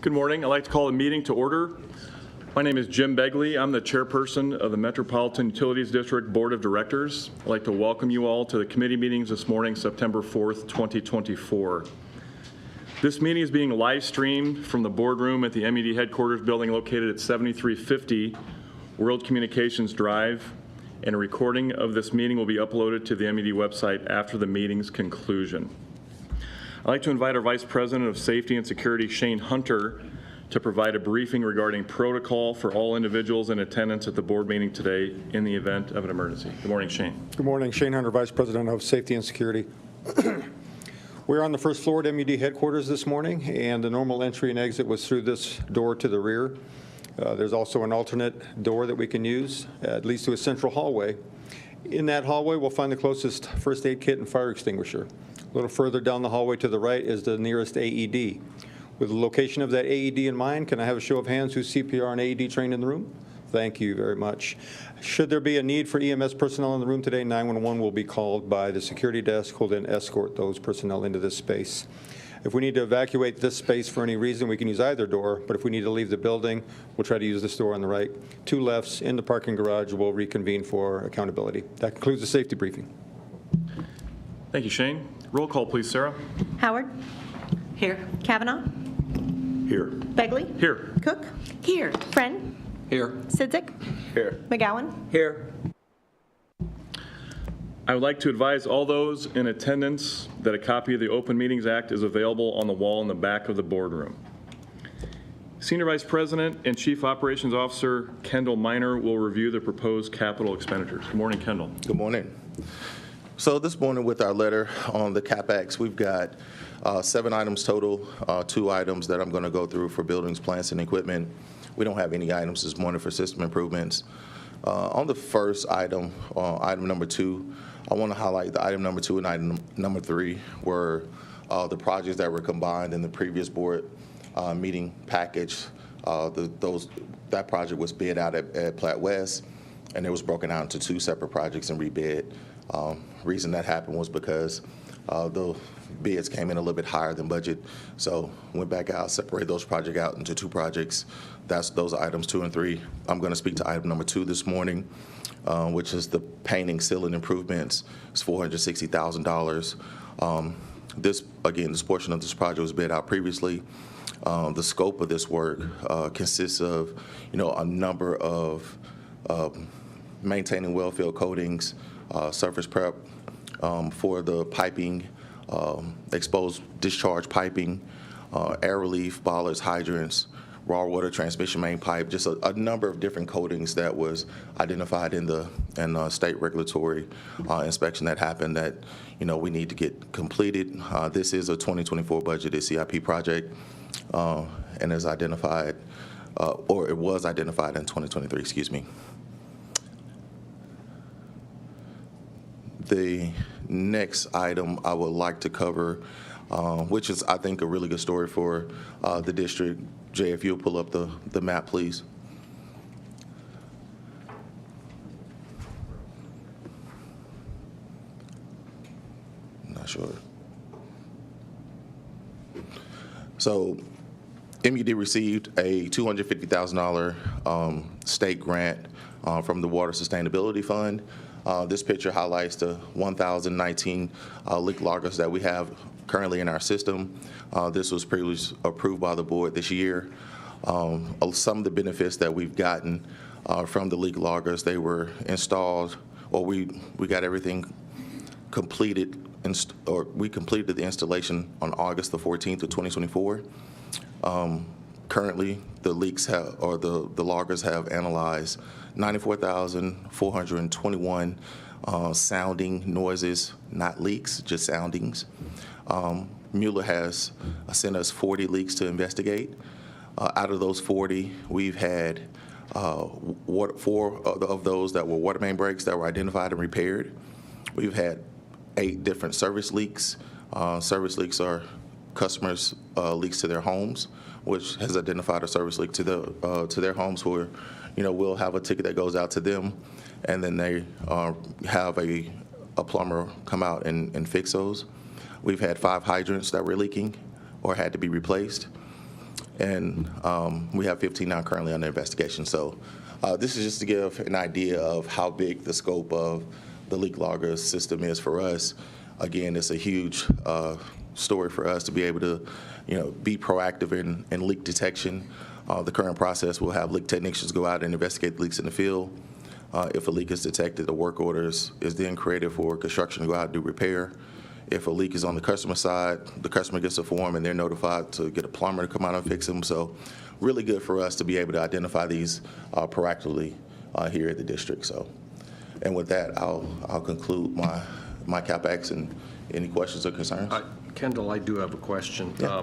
Good morning. I'd like to call the meeting to order. My name is Jim Begley. I'm the chairperson of the Metropolitan Utilities District Board of Directors. I'd like to welcome you all to the committee meetings this morning, September 4th, 2024. This meeting is being live streamed from the boardroom at the M.U.D headquarters building located at 7350 World Communications Drive, and a recording of this meeting will be uploaded to the M.U.D website after the meeting's conclusion. I'd like to invite our Vice President of Safety and Security, Shane Hunter, to provide a briefing regarding protocol for all individuals in attendance at the board meeting today in the event of an emergency. Good morning, Shane. Good morning. Shane Hunter, Vice President of Safety and Security. We're on the first floor at M.U.D headquarters this morning, and the normal entry and exit was through this door to the rear. There's also an alternate door that we can use. It leads to a central hallway. In that hallway, we'll find the closest first aid kit and fire extinguisher. A little further down the hallway to the right is the nearest AED. With the location of that AED in mind, can I have a show of hands who's CPR and AED trained in the room? Thank you very much. Should there be a need for EMS personnel in the room today, 911 will be called by the security desk, who will then escort those personnel into this space. If we need to evacuate this space for any reason, we can use either door, but if we need to leave the building, we'll try to use this door on the right. Two lefts in the parking garage. We'll reconvene for accountability. That concludes the safety briefing. Thank you, Shane. Roll call, please, Sarah. Howard? Here. Kavanaugh? Here. Begley? Here. Cook? Here. Friend? Here. Sidzik? Here. McGowan? Here. I would like to advise all those in attendance that a copy of the Open Meetings Act is available on the wall in the back of the boardroom. Senior Vice President and Chief Operations Officer Kendall Miner will review the proposed capital expenditures. Good morning, Kendall. Good morning. So this morning with our letter on the CapEx, we've got 7 items total, 2 items that I'm going to go through for buildings, plants, and equipment. We don't have any items this morning for system improvements. On the first item, item number 2, I want to highlight the item number 2 and item number 3 were the projects that were combined in the previous board meeting package. That project was bid out at Platte West, and it was broken out into 2 separate projects and rebid. Reason that happened was because the bids came in a little bit higher than budget, so went back out, separated those projects out into 2 projects. Those are items 2 and 3. I'm going to speak to item number 2 this morning, which is the painting, sealing improvements. It's $460,000. This portion of this project was bid out previously. The scope of this work consists of, a number of maintaining well-filled coatings, surface prep for the piping, exposed discharge piping, air relief, boilers, hydrants, raw water transmission main pipe, just a number of different coatings that was identified in the state regulatory inspection that happened that we need to get completed. This is a 2024 budgeted CIP project and is identified, or it was identified in 2023, excuse me. The next item I would like to cover, which is, I think, a really good story for the district. Jay, if you'll pull up the map, please. I'm not sure. So M.U.D received a $250,000 state grant from the Water Sustainability Fund. This picture highlights the 1,019 leak loggers that we have currently in our system. This was previously approved by the board this year. Some of the benefits that we've gotten from the leak loggers, they were installed, or we got everything completed, or we completed the installation on August the 14th of 2024. Currently, the leaks have, or the loggers have analyzed 94,421 sounding noises, not leaks, just soundings. Mueller has sent us 40 leaks to investigate. Out of those 40, we've had 4 of those that were water main breaks that were identified and repaired. We've had 8 different service leaks. Service leaks are customers' leaks to their homes, which has identified a service leak to their homes where, we'll have a ticket that goes out to them, and then they have a plumber come out and fix those. We've had 5 hydrants that were leaking or had to be replaced. and we have 15 now currently under investigation. So this is just to give an idea of how big the scope of the leak logger system is for us. Again, it's a huge story for us to be able to, be proactive in leak detection. The current process will have leak technicians go out and investigate leaks in the field. If a leak is detected, the work orders is then created for construction to go out and do repair. If a leak is on the customer side, the customer gets a form and they're notified to get a plumber to come out and fix them. So really good for us to be able to identify these proactively here at the district. So, and with that, I'll conclude my CapEx, and any questions or concerns? Kendall, I do have a question. Yeah.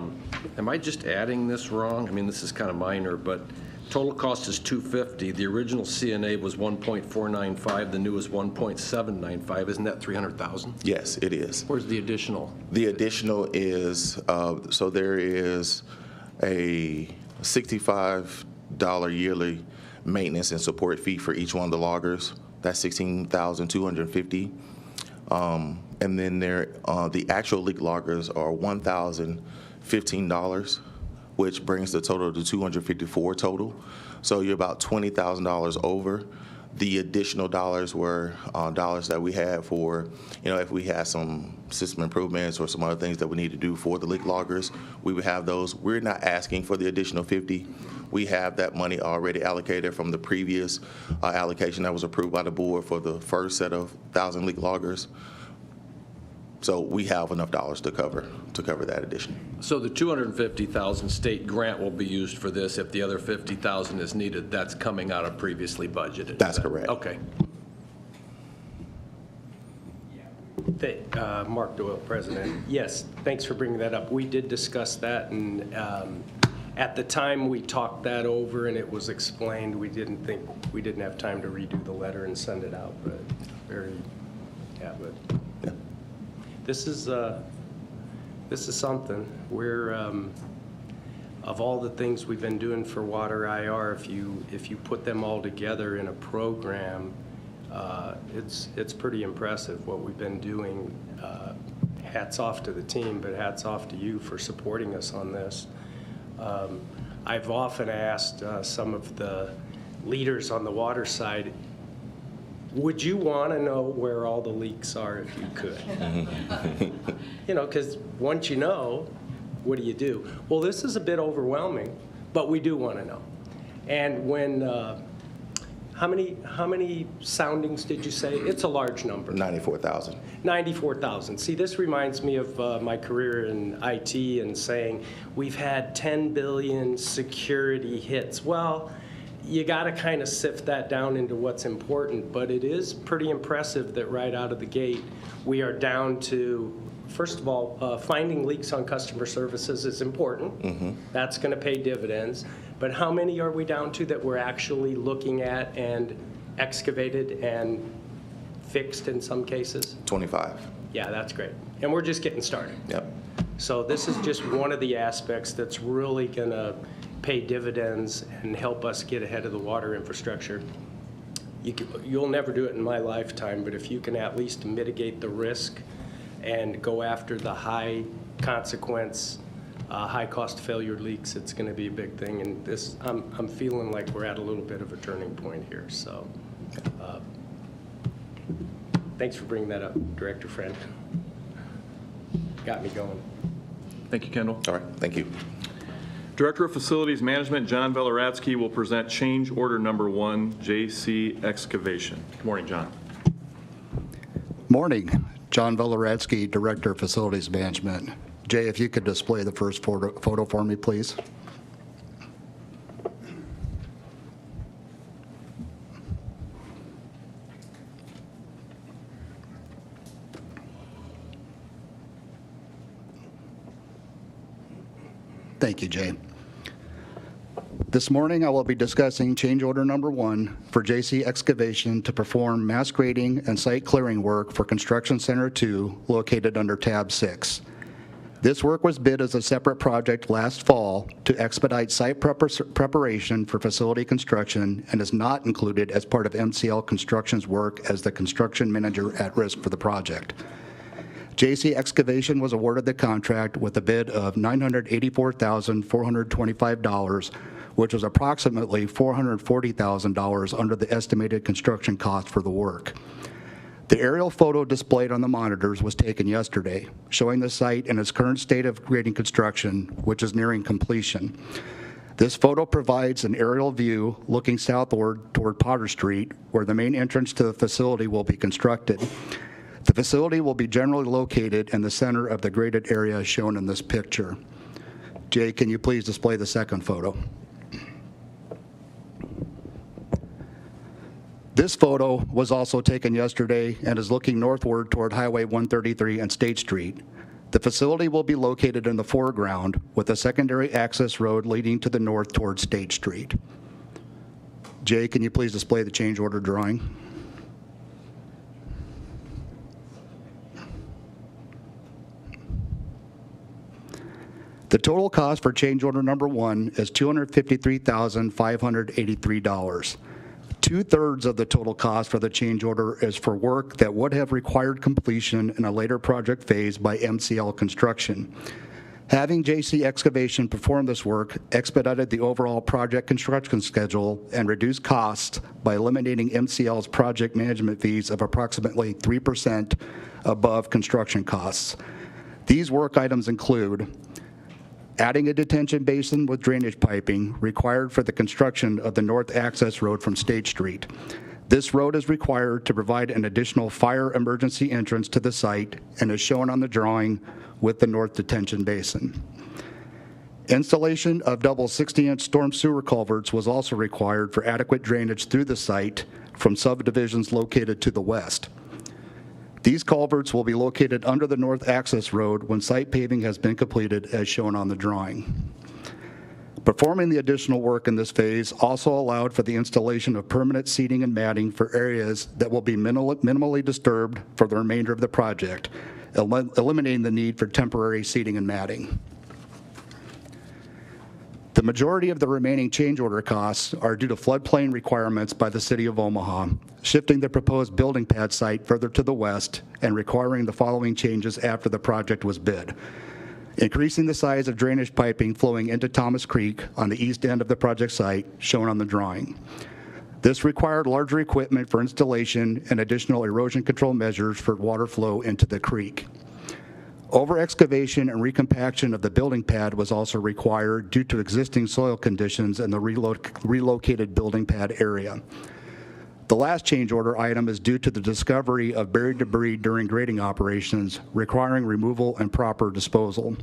Am I just adding this wrong? I mean, this is kind of minor, but total cost is $250. The original CNA was $1.495. The new is $1.795. Isn't that $300,000? Yes, it is. Where's the additional? The additional is, so there is a $65 yearly maintenance and support fee for each one of the loggers. That's $16,250. And then the actual leak loggers are $1,015, which brings the total to $254 total. So you're about $20,000 over. The additional dollars were dollars that we had for, if we had some system improvements or some other things that we need to do for the leak loggers, we would have those. We're not asking for the additional 50. We have that money already allocated from the previous allocation that was approved by the board for the first set of 1,000 leak loggers. So we have enough dollars to cover that addition. So the $250,000 state grant will be used for this. If the other $50,000 is needed, that's coming out of previously budgeted. That's correct. Okay. Mark Doyle, President. Yes, thanks for bringing that up. We did discuss that, and at the time we talked that over and it was explained, we didn't have time to redo the letter and send it out, but Yeah. this is something. We're of all the things we've been doing for Water IR, if you put them all together in a program, it's pretty impressive what we've been doing. Hats off to the team, but hats off to you for supporting us on this. I've often asked some of the leaders on the water side, would you want to know where all the leaks are if you could? Because once you know, what do you do? Well, this is a bit overwhelming, but we do want to know. And when, how many soundings did you say? It's a large number. 94,000. 94,000. See, this reminds me of my career in IT and saying, we've had 10 billion security hits. Well, you got to kind of sift that down into what's important, but it is pretty impressive that right out of the gate, we are down to, first of all, finding leaks on customer services is important. Mm-hmm. That's going to pay dividends. But how many are we down to that we're actually looking at and excavated and fixed in some cases? 25. Yeah, that's great. And we're just getting started. Yep. So this is just one of the aspects that's really going to pay dividends and help us get ahead of the water infrastructure. You'll never do it in my lifetime, but if you can at least mitigate the risk and go after the high consequence, high cost failure leaks, it's going to be a big thing. And this, I'm feeling like we're at a little bit of a turning point here. So thanks for bringing that up, Director Friend. Got me going. Thank you, Kendall. All right, thank you. Director of Facilities Management, John Veleratsky, will present change order number 1, JC Excavation. Good morning, John. Morning. John Veleratsky, Director of Facilities Management. Jay, if you could display the first photo for me, please. Thank you, Jay. This morning, I will be discussing change order number 1 for JC Excavation to perform mass grading and site clearing work for Construction Center 2 located under tab 6. This work was bid as a separate project last fall to expedite site preparation for facility construction and is not included as part of MCL Construction's work as the construction manager at risk for the project. JC Excavation was awarded the contract with a bid of $984,425, which was approximately $440,000 under the estimated construction cost for the work. The aerial photo displayed on the monitors was taken yesterday, showing the site in its current state of grading construction, which is nearing completion. This photo provides an aerial view looking southward toward Potter Street, where the main entrance to the facility will be constructed. The facility will be generally located in the center of the graded area shown in this picture. Jay, can you please display the second photo? This photo was also taken yesterday and is looking northward toward Highway 133 and State Street. The facility will be located in the foreground with a secondary access road leading to the north toward State Street. Jay, can you please display the change order drawing? The total cost for change order number 1 is $253,583. 2/3 of the total cost for the change order is for work that would have required completion in a later project phase by MCL Construction. Having JC Excavation perform this work expedited the overall project construction schedule and reduced costs by eliminating MCL's project management fees of approximately 3% above construction costs. These work items include adding a detention basin with drainage piping required for the construction of the north access road from State Street. This road is required to provide an additional fire emergency entrance to the site and is shown on the drawing with the north detention basin. Installation of double 60-inch storm sewer culverts was also required for adequate drainage through the site from subdivisions located to the west. These culverts will be located under the north access road when site paving has been completed as shown on the drawing. Performing the additional work in this phase also allowed for the installation of permanent seating and matting for areas that will be minimally disturbed for the remainder of the project, eliminating the need for temporary seating and matting. The majority of the remaining change order costs are due to floodplain requirements by the City of Omaha, shifting the proposed building pad site further to the west and requiring the following changes after the project was bid. Increasing the size of drainage piping flowing into Thomas Creek on the east end of the project site, shown on the drawing. This required larger equipment for installation and additional erosion control measures for water flow into the creek. Over-excavation and recompaction of the building pad was also required due to existing soil conditions in the relocated building pad area. The last change order item is due to the discovery of buried debris during grading operations, requiring removal and proper disposal.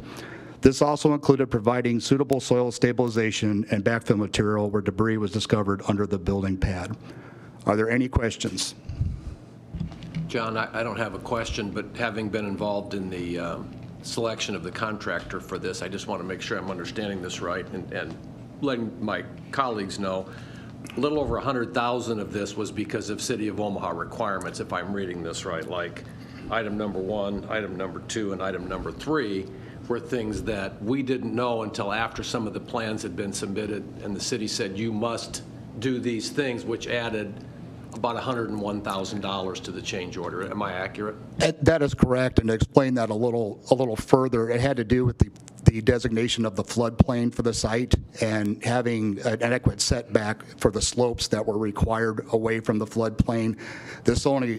This also included providing suitable soil stabilization and backfill material where debris was discovered under the building pad. Are there any questions? John, I don't have a question, but having been involved in the selection of the contractor for this, I just want to make sure I'm understanding this right and letting my colleagues know. A little over 100,000 of this was because of City of Omaha requirements, if I'm reading this right, like item number 1, item number 2, and item number 3 were things that we didn't know until after some of the plans had been submitted, and the city said, you must do these things, which added about $101,000 to the change order. Am I accurate? That is correct, and to explain that a little further, it had to do with the designation of the floodplain for the site and having an adequate setback for the slopes that were required away from the floodplain. The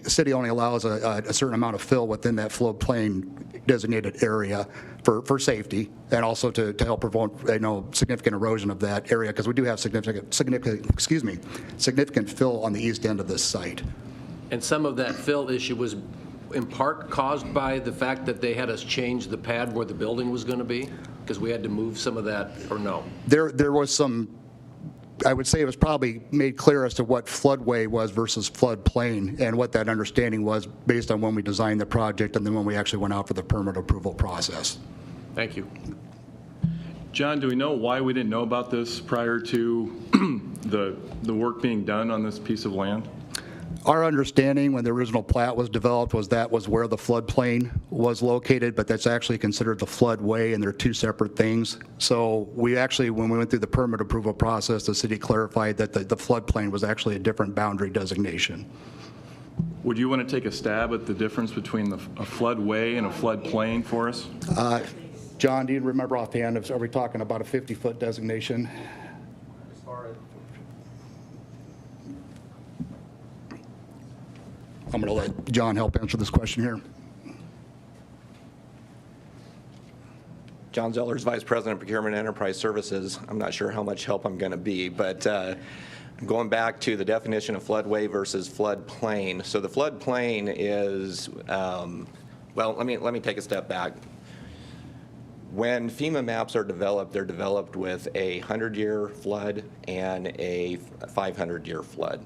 city only allows a certain amount of fill within that floodplain designated area for safety and also to help prevent significant erosion of that area, because we do have significant fill on the east end of this site. And some of that fill issue was in part caused by the fact that they had us change the pad where the building was going to be, because we had to move some of that, or no? There was some, I would say it was probably made clear as to what floodway was versus floodplain and what that understanding was based on when we designed the project and then when we actually went out for the permit approval process. Thank you. John, do we know why we didn't know about this prior to the work being done on this piece of land? Our understanding when the original plat was developed was that was where the floodplain was located, but that's actually considered the floodway, and they're two separate things. So we actually, when we went through the permit approval process, the city clarified that the floodplain was actually a different boundary designation. Would you want to take a stab at the difference between a floodway and a floodplain for us? John, do you remember offhand, are we talking about a 50-foot designation? I'm going to let John help answer this question here. John Zellers, Vice President, Procurement and Enterprise Services. I'm not sure how much help I'm going to be, but going back to the definition of floodway versus floodplain. So the floodplain is, well, let me take a step back. When FEMA maps are developed, they're developed with a 100-year flood and a 500-year flood.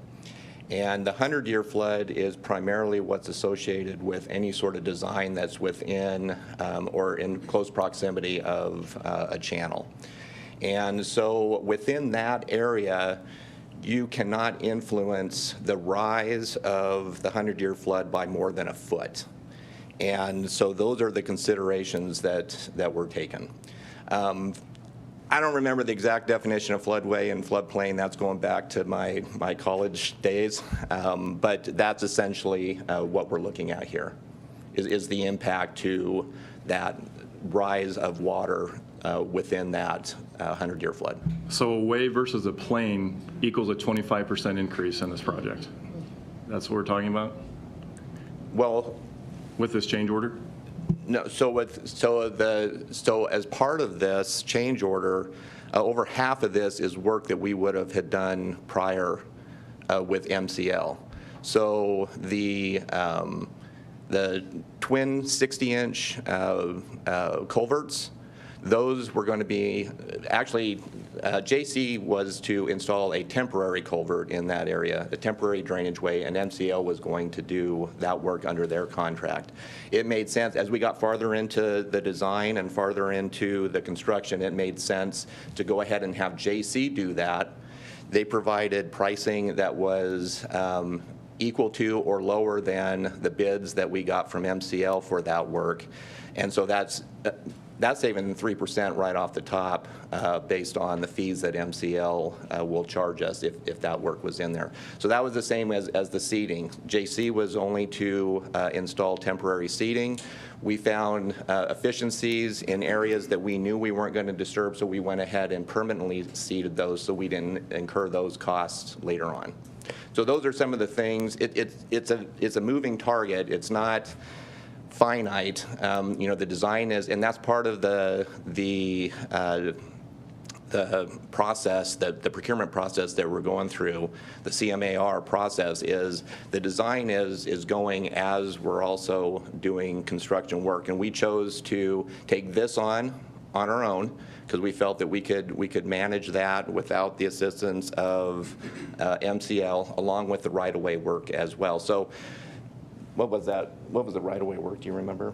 And the 100-year flood is primarily what's associated with any sort of design that's within or in close proximity of a channel. And so within that area, you cannot influence the rise of the 100-year flood by more than a foot. And so those are the considerations that were taken. I don't remember the exact definition of floodway and floodplain. That's going back to my college days. But that's essentially what we're looking at here, is the impact to that rise of water within that 100-year flood. So a wave versus a plain equals a 25% increase in this project. That's what we're talking about Well, with this change order? no. So as part of this change order, over half of this is work that we would have had done prior with MCL. So the twin 60-inch culverts, those were going to be, actually, JC was to install a temporary culvert in that area, a temporary drainage way, and MCL was going to do that work under their contract. It made sense, as we got farther into the design and farther into the construction, it made sense to go ahead and have JC do that. They provided pricing that was equal to or lower than the bids that we got from MCL for that work. And so that's saving 3% right off the top based on the fees that MCL will charge us if that work was in there. So that was the same as the seating. JC was only to install temporary seating. We found efficiencies in areas that we knew we weren't going to disturb, so we went ahead and permanently seated those so we didn't incur those costs later on. So those are some of the things. It's a moving target. It's not finite. The design is, and that's part of the process, the procurement process that we're going through, the CMAR process, is the design is going as we're also doing construction work. And we chose to take this on our own because we felt that we could manage that without the assistance of MCL, along with the right-of-way work as well. So what was that? What was the right-of-way work? Do you remember?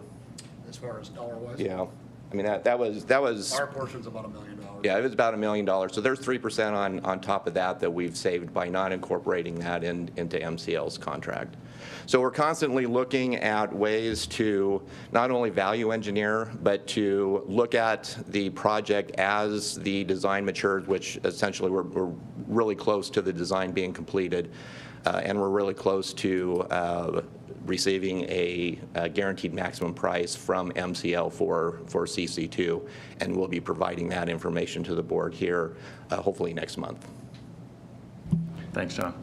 As far as dollar-wise? Yeah. I mean, that was. Our portion's about $1 million. Yeah, it was about $1 million. So there's 3% on top of that we've saved by not incorporating that into MCL's contract. So we're constantly looking at ways to not only value engineer, but to look at the project as the design matures, which essentially we're really close to the design being completed, and we're really close to receiving a guaranteed maximum price from MCL for CC2, and we'll be providing that information to the board here hopefully next month. Thanks, John.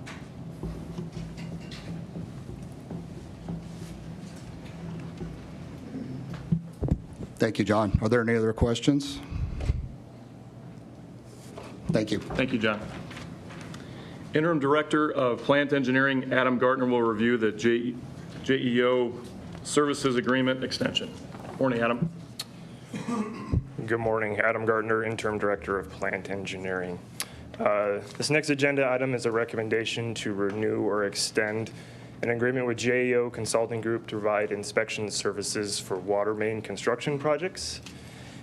Thank you, John. Are there any other questions? Thank you. Thank you, John. Interim Director of Plant Engineering, Adam Gartner, will review the JEO Services Agreement extension. Morning, Adam. Good morning. Adam Gardner, Interim Director of Plant Engineering. This next agenda item is a recommendation to renew or extend an agreement with JEO Consulting Group to provide inspection services for water main construction projects.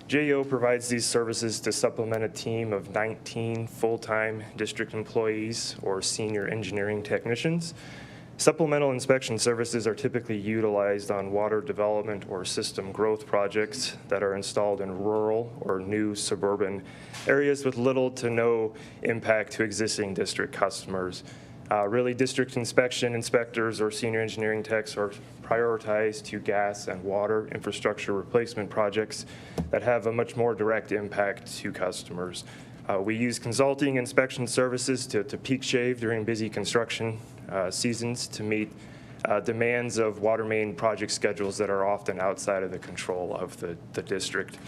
JEO provides these services to supplement a team of 19 full-time district employees or senior engineering technicians. Supplemental inspection services are typically utilized on water development or system growth projects that are installed in rural or new suburban areas with little to no impact to existing district customers. Really, district inspection inspectors or senior engineering techs are prioritized to gas and water infrastructure replacement projects that have a much more direct impact to customers. We use consulting inspection services to peak shave during busy construction seasons to meet demands of water main project schedules that are often outside of the control of the district.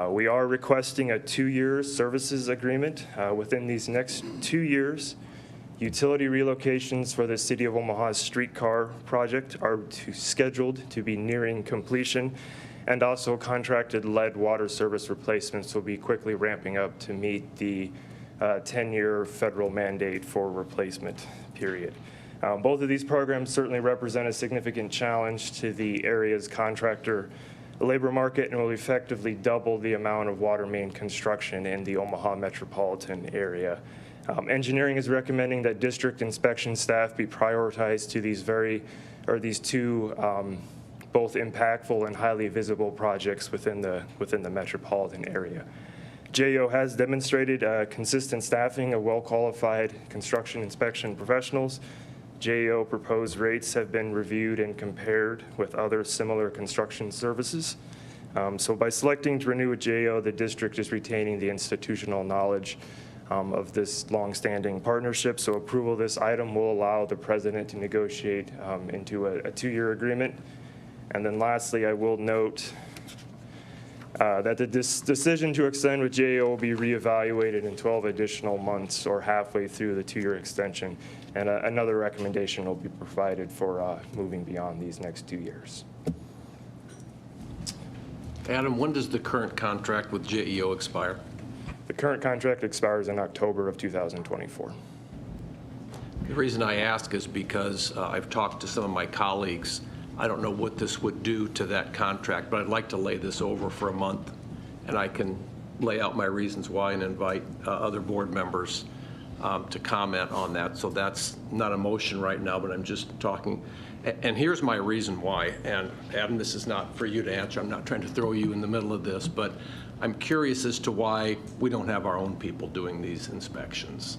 We are requesting a 2-year services agreement. Within these next 2 years, utility relocations for the City of Omaha's streetcar project are scheduled to be nearing completion, and also contracted lead water service replacements will be quickly ramping up to meet the 10-year federal mandate for replacement period. Both of these programs certainly represent a significant challenge to the area's contractor labor market and will effectively double the amount of water main construction in the Omaha metropolitan area. Engineering is recommending that district inspection staff be prioritized to these two both impactful and highly visible projects within the metropolitan area. JEO has demonstrated consistent staffing of well-qualified construction inspection professionals. JEO proposed rates have been reviewed and compared with other similar construction services. So by selecting to renew with JEO, the district is retaining the institutional knowledge of this longstanding partnership. So approval of this item will allow the president to negotiate into a 2-year agreement. And then lastly, I will note that the decision to extend with JEO will be reevaluated in 12 additional months or halfway through the 2-year extension. And another recommendation will be provided for moving beyond these next 2 years. Adam, when does the current contract with JEO expire? The current contract expires in October of 2024. The reason I ask is because I've talked to some of my colleagues. I don't know what this would do to that contract, but I'd like to lay this over for a month, and I can lay out my reasons why and invite other board members to comment on that. So that's not a motion right now, but I'm just talking. And here's my reason why. And Adam, this is not for you to answer. I'm not trying to throw you in the middle of this, but I'm curious as to why we don't have our own people doing these inspections.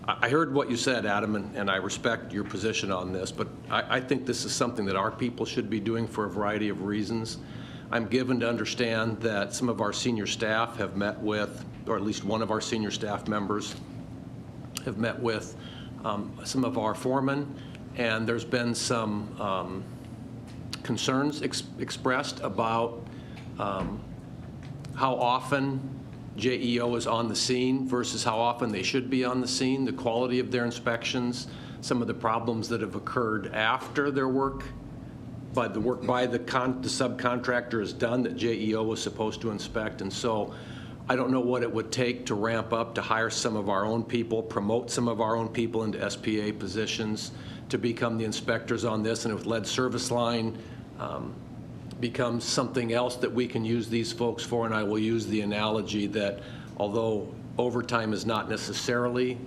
I heard what you said, Adam, and I respect your position on this, but I think this is something that our people should be doing for a variety of reasons. I'm given to understand that some of our senior staff have met with, or at least one of our senior staff members have met with some of our foremen, and there's been some concerns expressed about how often JEO is on the scene versus how often they should be on the scene, the quality of their inspections, some of the problems that have occurred after their work, by the subcontractor is done that JEO was supposed to inspect. And so I don't know what it would take to ramp up to hire some of our own people, promote some of our own people into SPA positions to become the inspectors on this, and if lead service line becomes something else that we can use these folks for. And I will use the analogy that although overtime is not necessarily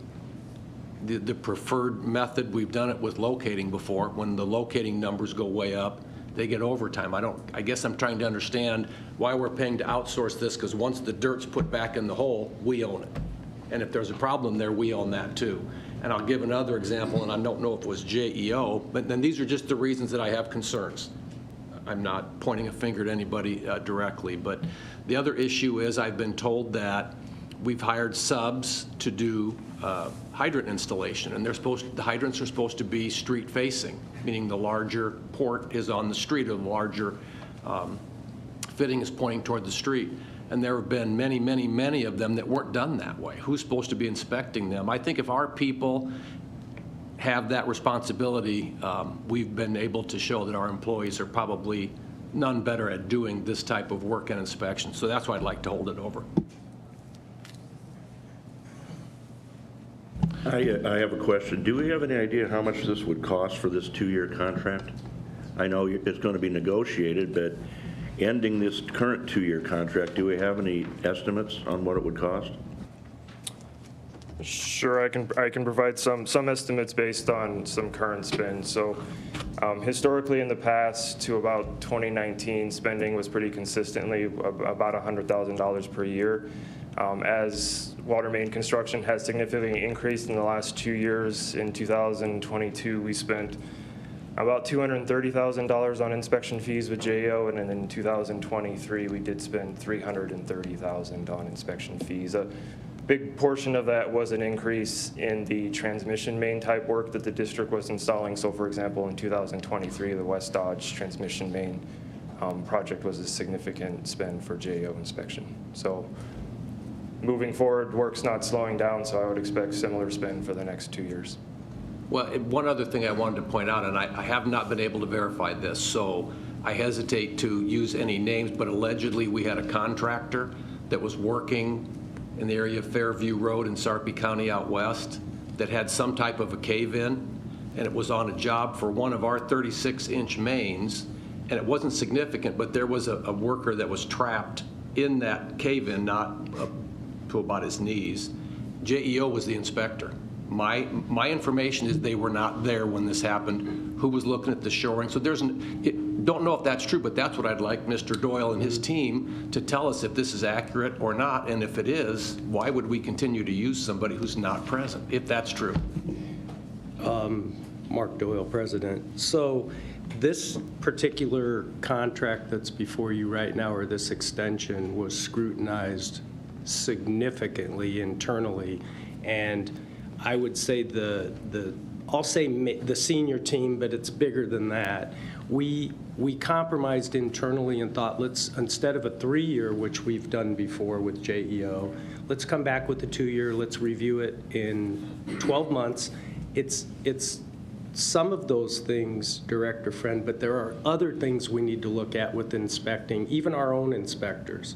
the preferred method, we've done it with locating before. When the locating numbers go way up, they get overtime. I guess I'm trying to understand why we're paying to outsource this, because once the dirt's put back in the hole, we own it. And if there's a problem there, we own that too. And I'll give another example, and I don't know if it was JEO, but then these are just the reasons that I have concerns. I'm not pointing a finger at anybody directly, but the other issue is I've been told that we've hired subs to do hydrant installation, and the hydrants are supposed to be street facing, meaning the larger port is on the street, or the larger fitting is pointing toward the street. And there have been many, many, many of them that weren't done that way. Who's supposed to be inspecting them? I think if our people have that responsibility, we've been able to show that our employees are probably none better at doing this type of work and inspection. So that's why I'd like to hold it over. I have a question. Do we have any idea how much this would cost for this 2-year contract? I know it's going to be negotiated, but ending this current 2-year contract, do we have any estimates on what it would cost? Sure, I can provide some estimates based on some current spend. So historically in the past to about 2019, spending was pretty consistently about $100,000 per year. As water main construction has significantly increased in the last 2 years. In 2022, we spent about $230,000 on inspection fees with JO, and then in 2023, we did spend $330,000 on inspection fees. A big portion of that was an increase in the transmission main type work that the district was installing. So for example, in 2023, the West Dodge transmission main project was a significant spend for JO inspection. So moving forward, work's not slowing down, so I would expect similar spend for the next 2 years. Well, one other thing I wanted to point out, and I have not been able to verify this, so I hesitate to use any names, but allegedly we had a contractor that was working in the area of Fairview Road in Sarpy County out west that had some type of a cave-in, and it was on a job for one of our 36-inch mains, and it wasn't significant, but there was a worker that was trapped in that cave-in, not to about his knees. JEO was the inspector. My information is they were not there when this happened. Who was looking at the shoring? So don't know if that's true, but that's what I'd like Mr. Doyle and his team to tell us if this is accurate or not, and if it is, why would we continue to use somebody who's not present, if that's true? Mark Doyle, President. So this particular contract that's before you right now, or this extension, was scrutinized significantly internally, and I would say I'll say the senior team, but it's bigger than that. We compromised internally and thought, let's, instead of a 3-year, which we've done before with JEO, let's come back with a 2-year, let's review it in 12 months. It's some of those things, Director Friend, but there are other things we need to look at with inspecting, even our own inspectors.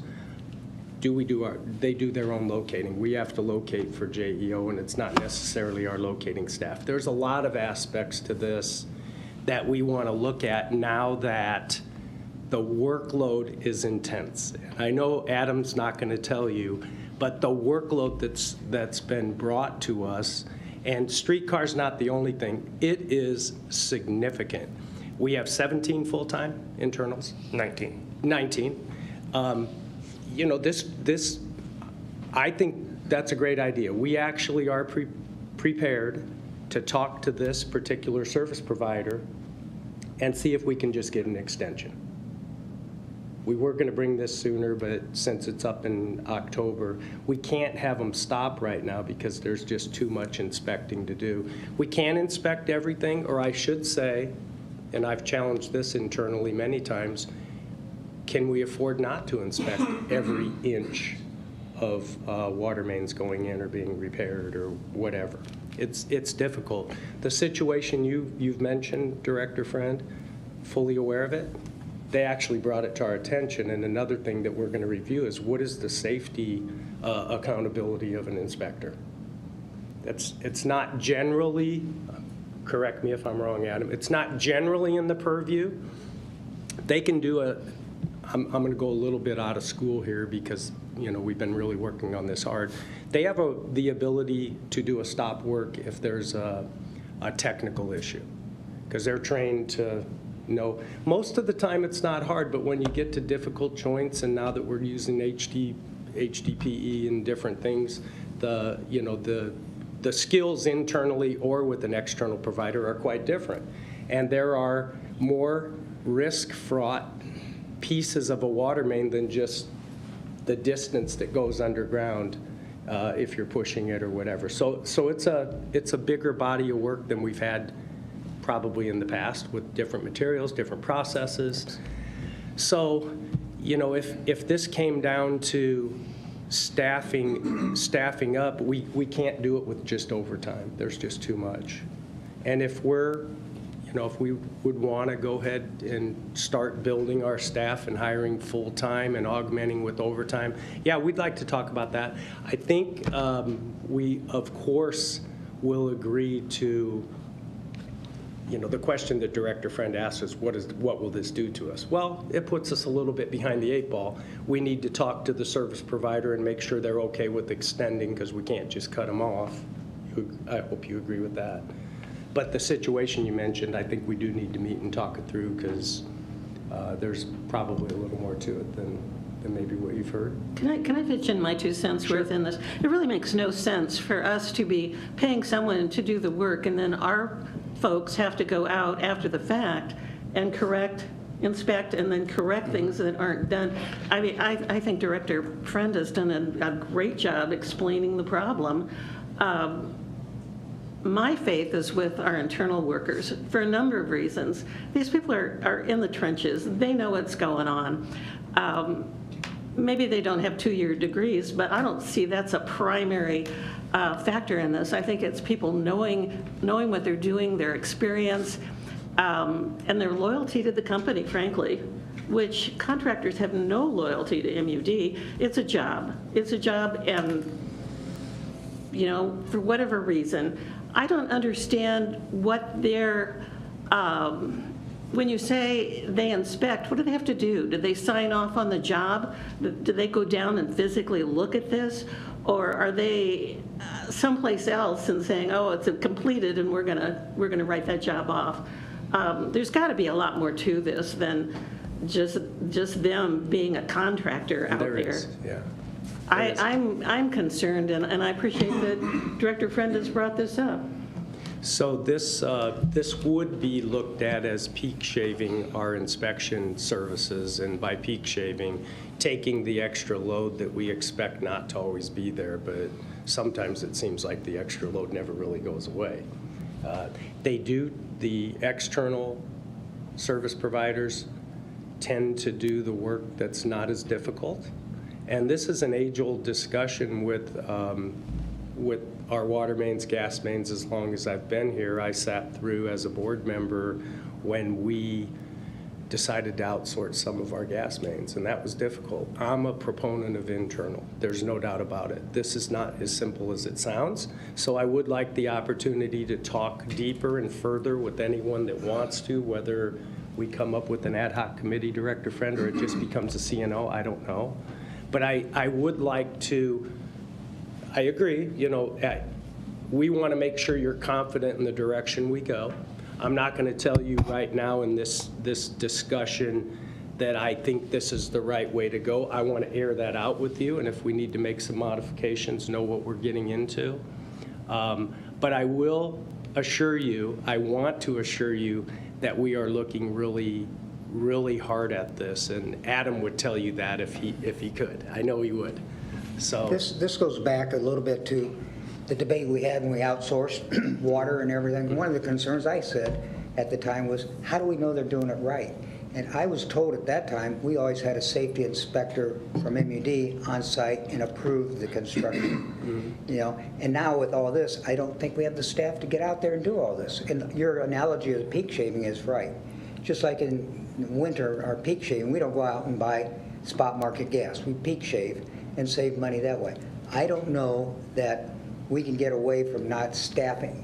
They do their own locating. We have to locate for JEO, and it's not necessarily our locating staff. There's a lot of aspects to this that we want to look at now that the workload is intense. I know Adam's not going to tell you, but the workload that's been brought to us, and streetcar's not the only thing, it is significant. We have 17 full-time internals? 19. You know, this, I think that's a great idea. We actually are prepared to talk to this particular service provider and see if we can just get an extension. We were going to bring this sooner, but since it's up in October, we can't have them stop right now because there's just too much inspecting to do. We can inspect everything, or I should say, and I've challenged this internally many times, can we afford not to inspect every inch of water mains going in or being repaired or whatever? It's difficult. The situation you've mentioned, Director Friend, fully aware of it. They actually brought it to our attention, and another thing that we're going to review is what is the safety accountability of an inspector? It's not generally, correct me if I'm wrong, Adam, it's not generally in the purview. They can do I'm going to go a little bit out of school here because, you know, we've been really working on this hard. They have the ability to do a stop work if there's a technical issue, because they're trained to know. Most of the time it's not hard, but when you get to difficult joints, and now that we're using HDPE and different things, the skills internally or with an external provider are quite different. And there are more risk-fraught pieces of a water main than just the distance that goes underground if you're pushing it or whatever. So it's a bigger body of work than we've had probably in the past with different materials, different processes. So, you know, if this came down to staffing up, we can't do it with just overtime. There's just too much. And if we would want to go ahead and start building our staff and hiring full-time and augmenting with overtime, yeah, we'd like to talk about that. I think we, of course, will agree to, you know, the question that Director Friend asked us, what will this do to us? Well, it puts us a little bit behind the 8 ball. We need to talk to the service provider and make sure they're okay with extending, because we can't just cut them off. I hope you agree with that. But the situation you mentioned, I think we do need to meet and talk it through, because there's probably a little more to it than maybe what you've heard. Can I pitch in my 2 cents worth in this? It really makes no sense for us to be paying someone to do the work, and then our folks have to go out after the fact and inspect, and then correct things that aren't done. I mean, I think Director Friend has done a great job explaining the problem. My faith is with our internal workers for a number of reasons. These people are in the trenches. They know what's going on. Maybe they don't have 2-year degrees, but I don't see that's a primary factor in this. I think it's people knowing what they're doing, their experience, and their loyalty to the company, frankly, which contractors have no loyalty to M.U.D. It's a job. It's a job, and, you know, for whatever reason, I don't understand what their, when you say they inspect, what do they have to do? Do they sign off on the job? Do they go down and physically look at this? Or are they someplace else and saying, oh, it's completed and we're gonna write that job off? There's got to be a lot more to this than just them being a contractor out there. There is, yeah. I'm concerned, and I appreciate that Director Friend has brought this up. So this would be looked at as peak shaving our inspection services, and by peak shaving, taking the extra load that we expect not to always be there, but sometimes it seems like the extra load never really goes away. The external service providers tend to do the work that's not as difficult. And this is an age-old discussion with our water mains, gas mains. As long as I've been here, I sat through as a board member when we decided to outsource some of our gas mains, and that was difficult. I'm a proponent of internal. There's no doubt about it. This is not as simple as it sounds, so I would like the opportunity to talk deeper and further with anyone that wants to, whether we come up with an ad hoc committee, Director Friend, or it just becomes a CNO, I don't know. But I would like to, I agree, you know, we want to make sure you're confident in the direction we go. I'm not going to tell you right now in this discussion that I think this is the right way to go. I want to air that out with you, and if we need to make some modifications, know what we're getting into. But I will assure you, I want to assure you that we are looking really, really hard at this, and Adam would tell you that if he could. I know he would. So This goes back a little bit to the debate we had when we outsourced water and everything. One of the concerns I said at the time was, how do we know they're doing it right? And I was told at that time, we always had a safety inspector from M.U.D. on site and approve the construction. You know, and now with all this, I don't think we have the staff to get out there and do all this. And your analogy of peak shaving is right. Just like in winter, our peak shaving, we don't go out and buy spot market gas. We peak shave and save money that way. I don't know that we can get away from not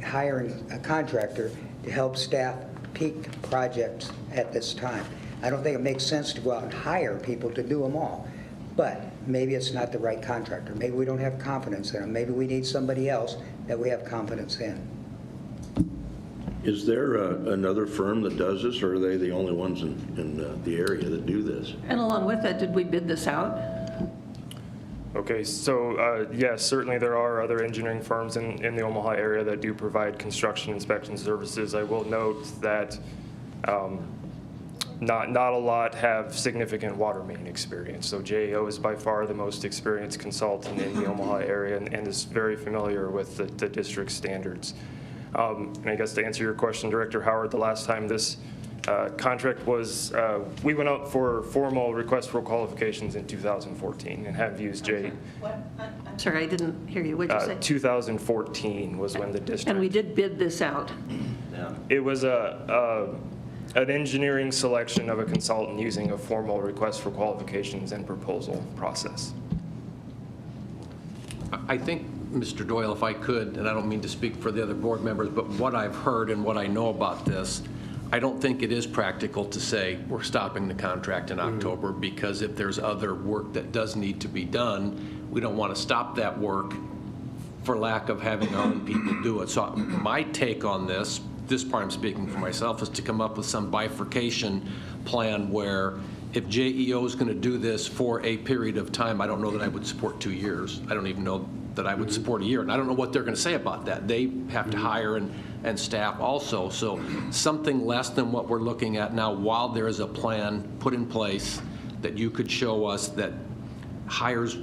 hiring a contractor to help staff peak projects at this time. I don't think it makes sense to go out and hire people to do them all. But maybe it's not the right contractor. Maybe we don't have confidence in them. Maybe we need somebody else that we have confidence in. Is there another firm that does this, or are they the only ones in the area that do this? And along with that, did we bid this out? Okay, so yes, certainly there are other engineering firms in the Omaha area that do provide construction inspection services. I will note that not a lot have significant water main experience. So JAO is by far the most experienced consultant in the Omaha area and is very familiar with the district standards. And I guess to answer your question, Director Howard, the last time this contract was, we went out for formal request for qualifications in 2014 and have used Sorry, I didn't hear you. What did you say? 2014 was when the district. And we did bid this out. It was an engineering selection of a consultant using a formal request for qualifications and proposal process. I think, Mr. Doyle, if I could, and I don't mean to speak for the other board members, but what I've heard and what I know about this, I don't think it is practical to say we're stopping the contract in October, because if there's other work that does need to be done, we don't want to stop that work for lack of having our own people do it. So my take on this part I'm speaking for myself, is to come up with some bifurcation plan where if JEO is going to do this for a period of time, I don't know that I would support 2 years. I don't even know that I would support a year. And I don't know what they're going to say about that. They have to hire and staff also. So something less than what we're looking at now, while there is a plan put in place that you could show us that hires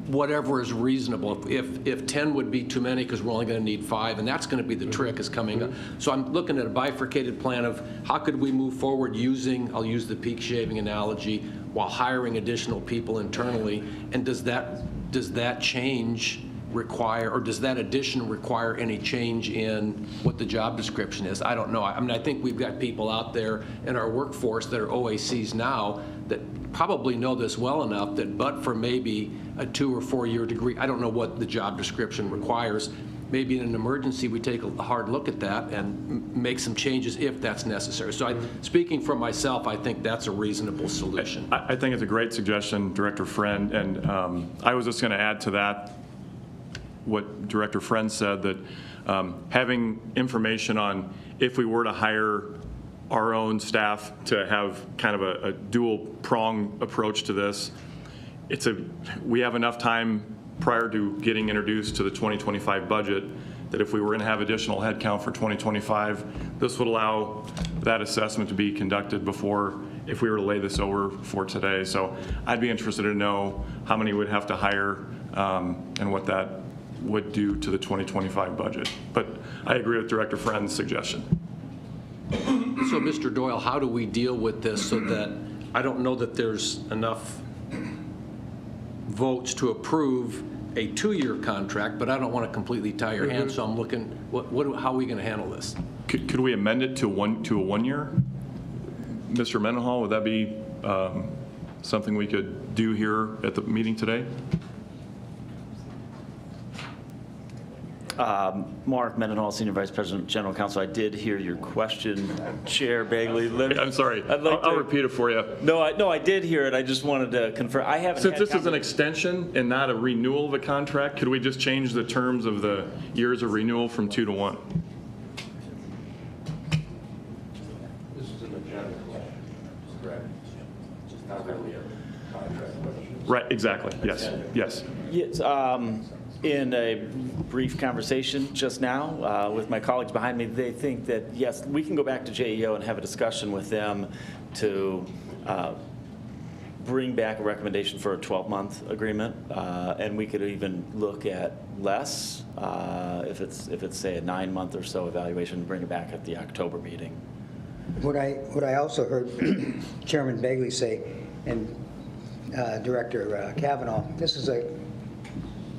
whatever is reasonable. If 10 would be too many because we're only going to need 5, and that's going to be the trick is coming up. So I'm looking at a bifurcated plan of how could we move forward using, I'll use the peak shaving analogy, while hiring additional people internally, and does that change require, or does that addition require any change in what the job description is? I don't know. I mean, I think we've got people out there in our workforce that are OACs now that probably know this well enough that but for maybe a 2 or 4 year degree, I don't know what the job description requires. Maybe in an emergency, we take a hard look at that and make some changes if that's necessary. So speaking for myself, I think that's a reasonable solution. I think it's a great suggestion, Director Friend, and I was just going to add to that what Director Friend said, that having information on if we were to hire our own staff to have kind of a dual prong approach to this, we have enough time prior to getting introduced to the 2025 budget that if we were going to have additional headcount for 2025, this would allow that assessment to be conducted before, if we were to lay this over for today. So I'd be interested to know how many we'd have to hire and what that would do to the 2025 budget. But I agree with Director Friend's suggestion. So, Mr. Doyle, how do we deal with this so that, I don't know that there's enough votes to approve a 2-year contract, but I don't want to completely tie your hands, so I'm looking, how are we going to handle this? Could we amend it to a 1 year? Mr. Mendenhall, would that be something we could do here at the meeting today? Mark Mendenhall, Senior Vice President, General Counsel. I did hear your question, Chair Bagley. I'm sorry. I'll repeat it for you. No, I did hear it. I just wanted to confirm. I haven't. Since this is an extension and not a renewal of a contract, could we just change the terms of the years of renewal from 2 to 1? This is an agenda question, correct? It's not really a contract question. Right, exactly. Yes, yes. Yes. In a brief conversation just now with my colleagues behind me, they think that, yes, we can go back to JEO and have a discussion with them to bring back a recommendation for a 12-month agreement, and we could even look at less if it's say a 9-month or so evaluation, bring it back at the October meeting. What I also heard Chairman Bagley say, and Director Kavanaugh, this is a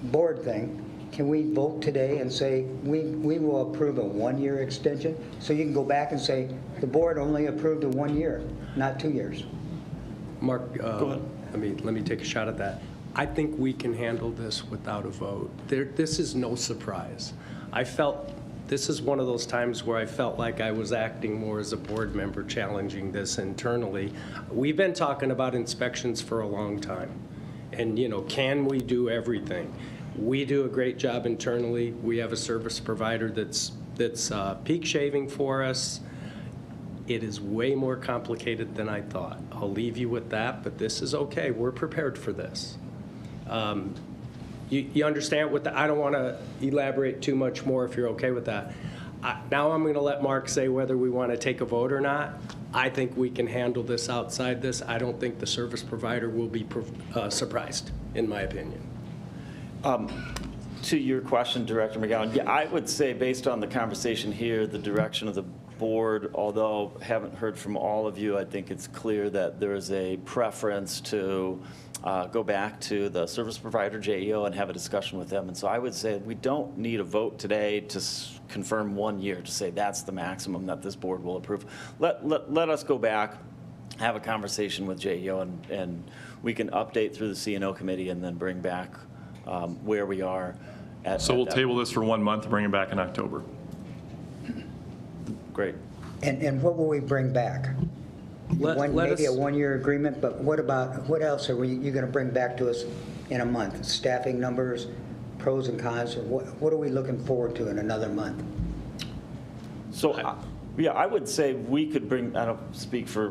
board thing. Can we vote today and say we will approve a 1-year extension? So you can go back and say the board only approved a 1 year, not 2 years. Mark, go ahead. Let me take a shot at that. I think we can handle this without a vote. This is no surprise. This is one of those times where I felt like I was acting more as a board member challenging this internally. We've been talking about inspections for a long time. And, can we do everything? We do a great job internally. We have a service provider that's peak shaving for us. It is way more complicated than I thought. I'll leave you with that, but this is okay. We're prepared for this. You understand what I don't want to elaborate too much more if you're okay with that. Now I'm going to let Mark say whether we want to take a vote or not. I think we can handle this outside this. I don't think the service provider will be surprised, in my opinion. To your question, Director McGowan, yeah, I would say based on the conversation here, the direction of the board, although haven't heard from all of you, I think it's clear that there is a preference to go back to the service provider, JEO, and have a discussion with them. And so I would say we don't need a vote today to confirm 1 year, to say that's the maximum that this board will approve. Let us go back, have a conversation with JEO, and we can update through the C&O committee and then bring back where we are. So we'll table this for 1 month, bring it back in October. Great. And what will we bring back? Maybe a 1-year agreement, but what else are you going to bring back to us in a month? Staffing numbers, pros and cons, or what are we looking forward to in another month? So Yeah, I would say we could bring, I don't speak for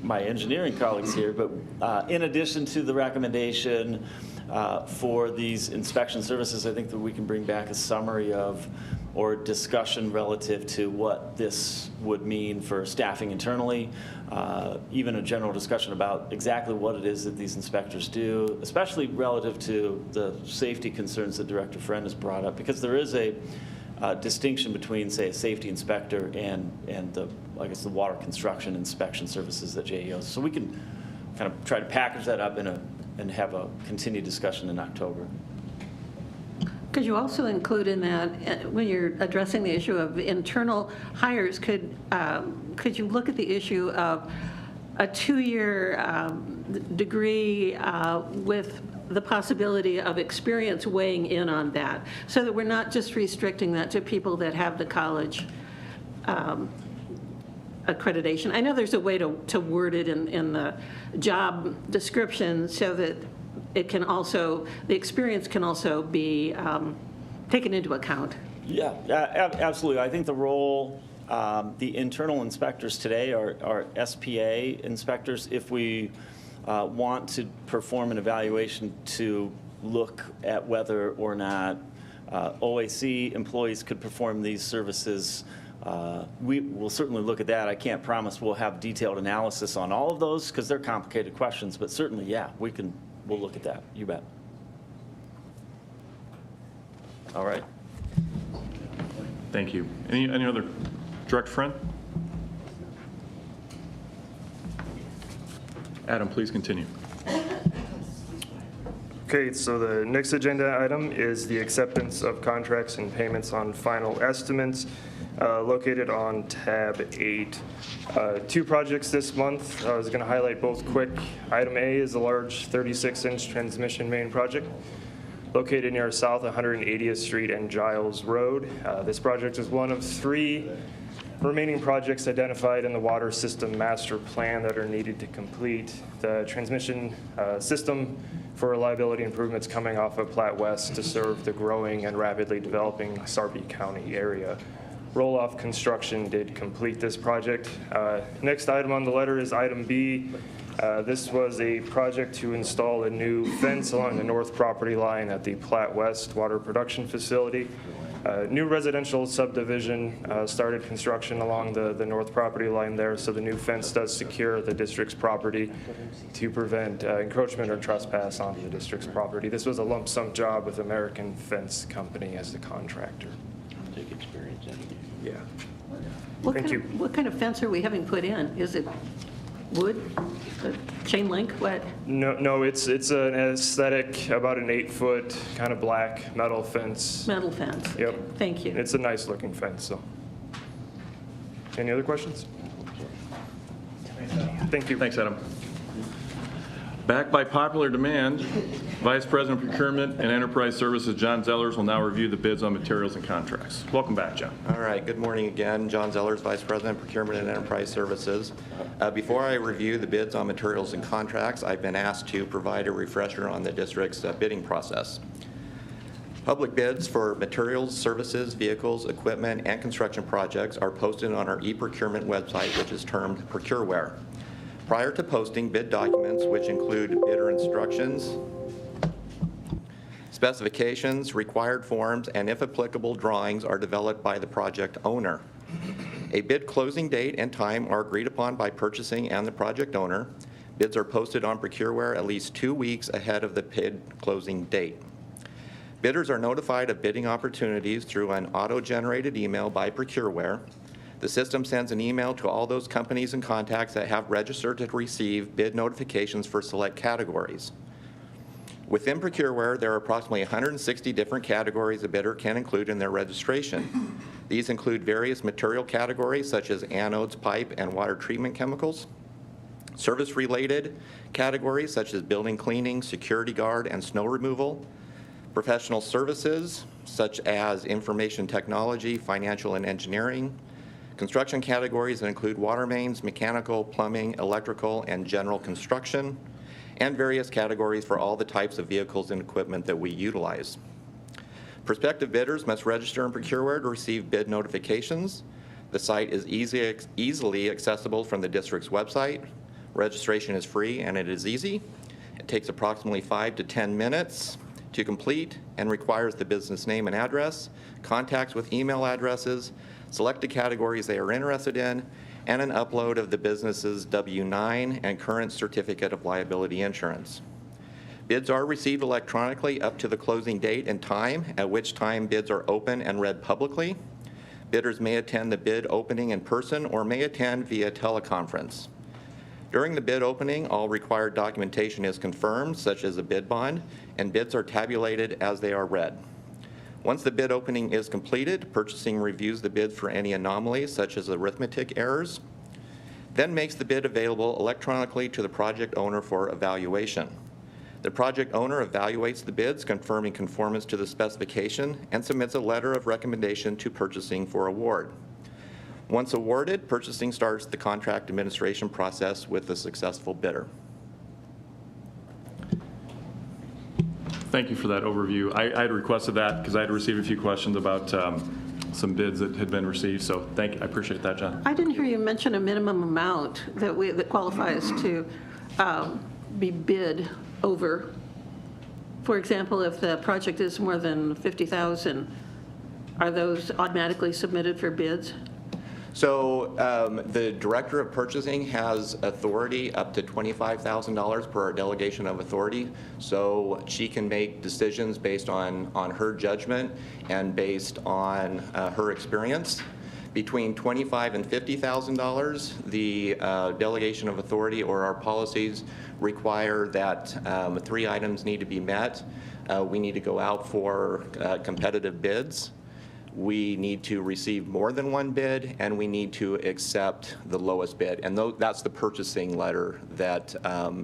my engineering colleagues here, but in addition to the recommendation for these inspection services, I think that we can bring back a summary of or discussion relative to what this would mean for staffing internally, even a general discussion about exactly what it is that these inspectors do, especially relative to the safety concerns that Director Friend has brought up, because there is a distinction between, say, a safety inspector and the, I guess, the water construction inspection services that JEO. So we can kind of try to package that up and have a continued discussion in October. Could you also include in that, when you're addressing the issue of internal hires, could you look at the issue of a 2-year degree with the possibility of experience weighing in on that, so that we're not just restricting that to people that have the college accreditation? I know there's a way to word it in the job description so that it can also, the experience can also be taken into account. Yeah, absolutely. I think the role, the internal inspectors today are SPA inspectors. If we want to perform an evaluation to look at whether or not OAC employees could perform these services, we will certainly look at that. I can't promise we'll have detailed analysis on all of those because they're complicated questions, but certainly, yeah, we'll look at that. You bet. All right. Thank you. Any other? Director Friend? Adam, please continue. Okay, so the next agenda item is the acceptance of contracts and payments on final estimates, located on tab 8. 2 projects this month. I was going to highlight both quick. Item A is a large 36-inch transmission main project located near South 180th Street and Giles Road. This project is one of 3 remaining projects identified in the water system master plan that are needed to complete the transmission system for reliability improvements coming off of Platte West to serve the growing and rapidly developing Sarpy County area. Roll-off construction did complete this project. Next item on the letter is item B. This was a project to install a new fence along the north property line at the Platte West Water Production Facility. New residential subdivision started construction along the north property line there, so the new fence does secure the district's property to prevent encroachment or trespass onto the district's property. This was a lump sum job with American Fence Company as the contractor. Take experience in it. Yeah. Thank you. What kind of fence are we having put in? Is it wood, chain link, what? No, it's an aesthetic, about an 8-foot kind of black metal fence. Metal fence? Yep. Thank you. It's a nice looking fence, so. Any other questions? Thank you. Thanks, Adam. Back by popular demand, Vice President of Procurement and Enterprise Services John Zellers will now review the bids on materials and contracts. Welcome back, John. All right, good morning again. John Zellers, Vice President of Procurement and Enterprise Services. Before I review the bids on materials and contracts, I've been asked to provide a refresher on the district's bidding process. Public bids for materials, services, vehicles, equipment, and construction projects are posted on our e-procurement website, which is termed ProcureWare. Prior to posting, bid documents, which include bidder instructions, specifications, required forms, and if applicable, drawings are developed by the project owner. A bid closing date and time are agreed upon by purchasing and the project owner. Bids are posted on ProcureWare at least 2 weeks ahead of the bid closing date. Bidders are notified of bidding opportunities through an auto-generated email by ProcureWare. The system sends an email to all those companies and contacts that have registered to receive bid notifications for select categories. Within ProcureWare, there are approximately 160 different categories a bidder can include in their registration. These include various material categories such as anodes, pipe, and water treatment chemicals, service-related categories such as building cleaning, security guard, and snow removal, professional services such as information technology, financial and engineering, construction categories that include water mains, mechanical, plumbing, electrical, and general construction, and various categories for all the types of vehicles and equipment that we utilize. Prospective bidders must register in ProcureWare to receive bid notifications. The site is easily accessible from the district's website. Registration is free and it is easy. It takes approximately 5 to 10 minutes to complete and requires the business name and address, contacts with email addresses, selected categories they are interested in, and an upload of the business's W-9 and current certificate of liability insurance. Bids are received electronically up to the closing date and time, at which time bids are open and read publicly. Bidders may attend the bid opening in person or may attend via teleconference. During the bid opening, all required documentation is confirmed, such as a bid bond, and bids are tabulated as they are read. Once the bid opening is completed, purchasing reviews the bid for any anomalies, such as arithmetic errors, then makes the bid available electronically to the project owner for evaluation. The project owner evaluates the bids, confirming conformance to the specification, and submits a letter of recommendation to purchasing for award. Once awarded, purchasing starts the contract administration process with the successful bidder. Thank you for that overview. I had requested that because I had received a few questions about some bids that had been received, so I appreciate that, John. I didn't hear you mention a minimum amount that qualifies to be bid over. For example, if the project is more than $50,000, are those automatically submitted for bids? So the Director of Purchasing has authority up to $25,000 per our delegation of authority. So she can make decisions based on her judgment and based on her experience. Between $25,000 and $50,000, the delegation of authority or our policies require that 3 items need to be met. We need to go out for competitive bids. We need to receive more than 1 bid, and we need to accept the lowest bid. And that's the purchasing letter that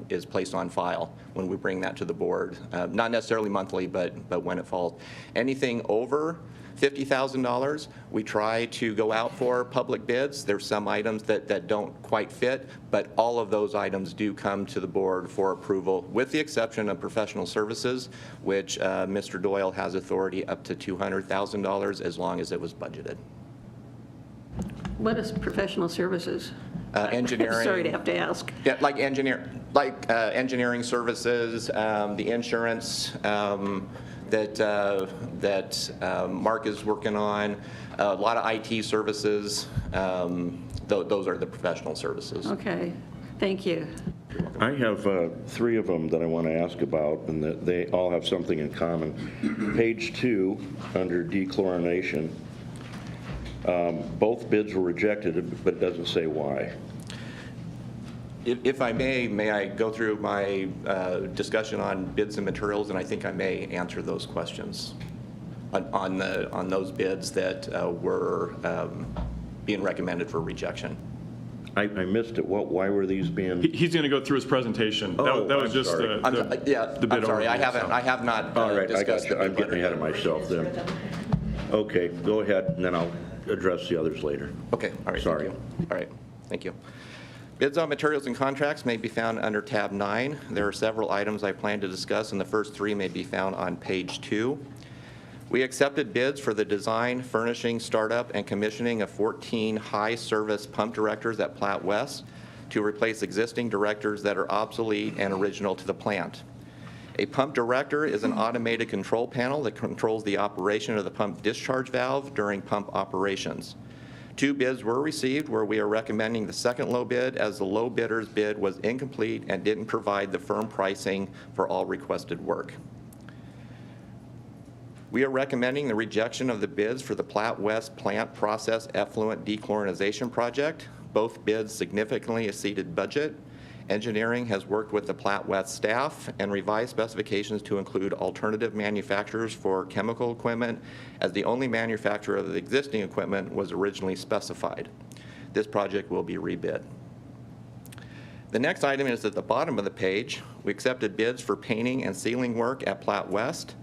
is placed on file when we bring that to the board. Not necessarily monthly, but when it falls. Anything over $50,000, we try to go out for public bids. There's some items that don't quite fit, but all of those items do come to the board for approval, with the exception of professional services, which Mr. Doyle has authority up to $200,000 as long as it was budgeted. What is professional services? Engineering. Sorry to have to ask. Yeah, like engineering services, the insurance, that Mark is working on, a lot of IT services. Those are the professional services. Okay, thank you. I have 3 of them that I want to ask about, and that they all have something in common. Page 2, under dechlorination, both bids were rejected, but it doesn't say why. If I may I go through my discussion on bids and materials, and I think I may answer those questions on those bids that were being recommended for rejection. I missed it. Why were these being? He's going to go through his presentation. That was just the bid I'm sorry, overview, I have not All right, I discussed got you. the I'm bid getting letter. ahead of myself then. Okay, go ahead, and then I'll address the others later. Okay, all right, Sorry. thank you. All right, thank you. Bids on materials and contracts may be found under tab 9. There are several items I plan to discuss, and the first 3 may be found on page 2. We accepted bids for the design, furnishing, startup, and commissioning of 14 high-service pump directors at Platte West to replace existing directors that are obsolete and original to the plant. A pump director is an automated control panel that controls the operation of the pump discharge valve during pump operations. 2 bids were received where we are recommending the second low bid, as the low bidder's bid was incomplete and didn't provide the firm pricing for all requested work. We are recommending the rejection of the bids for the Platte West Plant Process Effluent Dechlorinization Project. Both bids significantly exceeded budget. Engineering has worked with the Platte West staff and revised specifications to include alternative manufacturers for chemical equipment, as the only manufacturer of the existing equipment was originally specified. This project will be rebid. The next item is at the bottom of the page. We accepted bids for painting and sealing work at Platte West.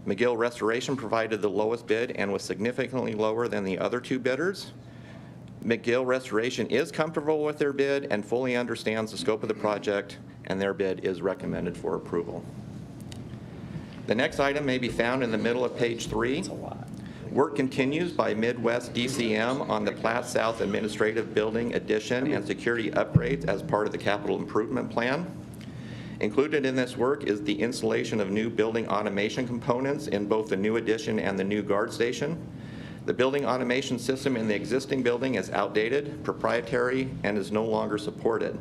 McGill Restoration provided the lowest bid and was significantly lower than the other 2 bidders. McGill Restoration is comfortable with their bid and fully understands the scope of the project, and their bid is recommended for approval. The next item may be found in the middle of page 3. Work continues by Midwest DCM on the Platte South Administrative Building addition and security upgrades as part of the capital improvement plan. Included in this work is the installation of new building automation components in both the new addition and the new guard station. The building automation system in the existing building is outdated, proprietary, and is no longer supported.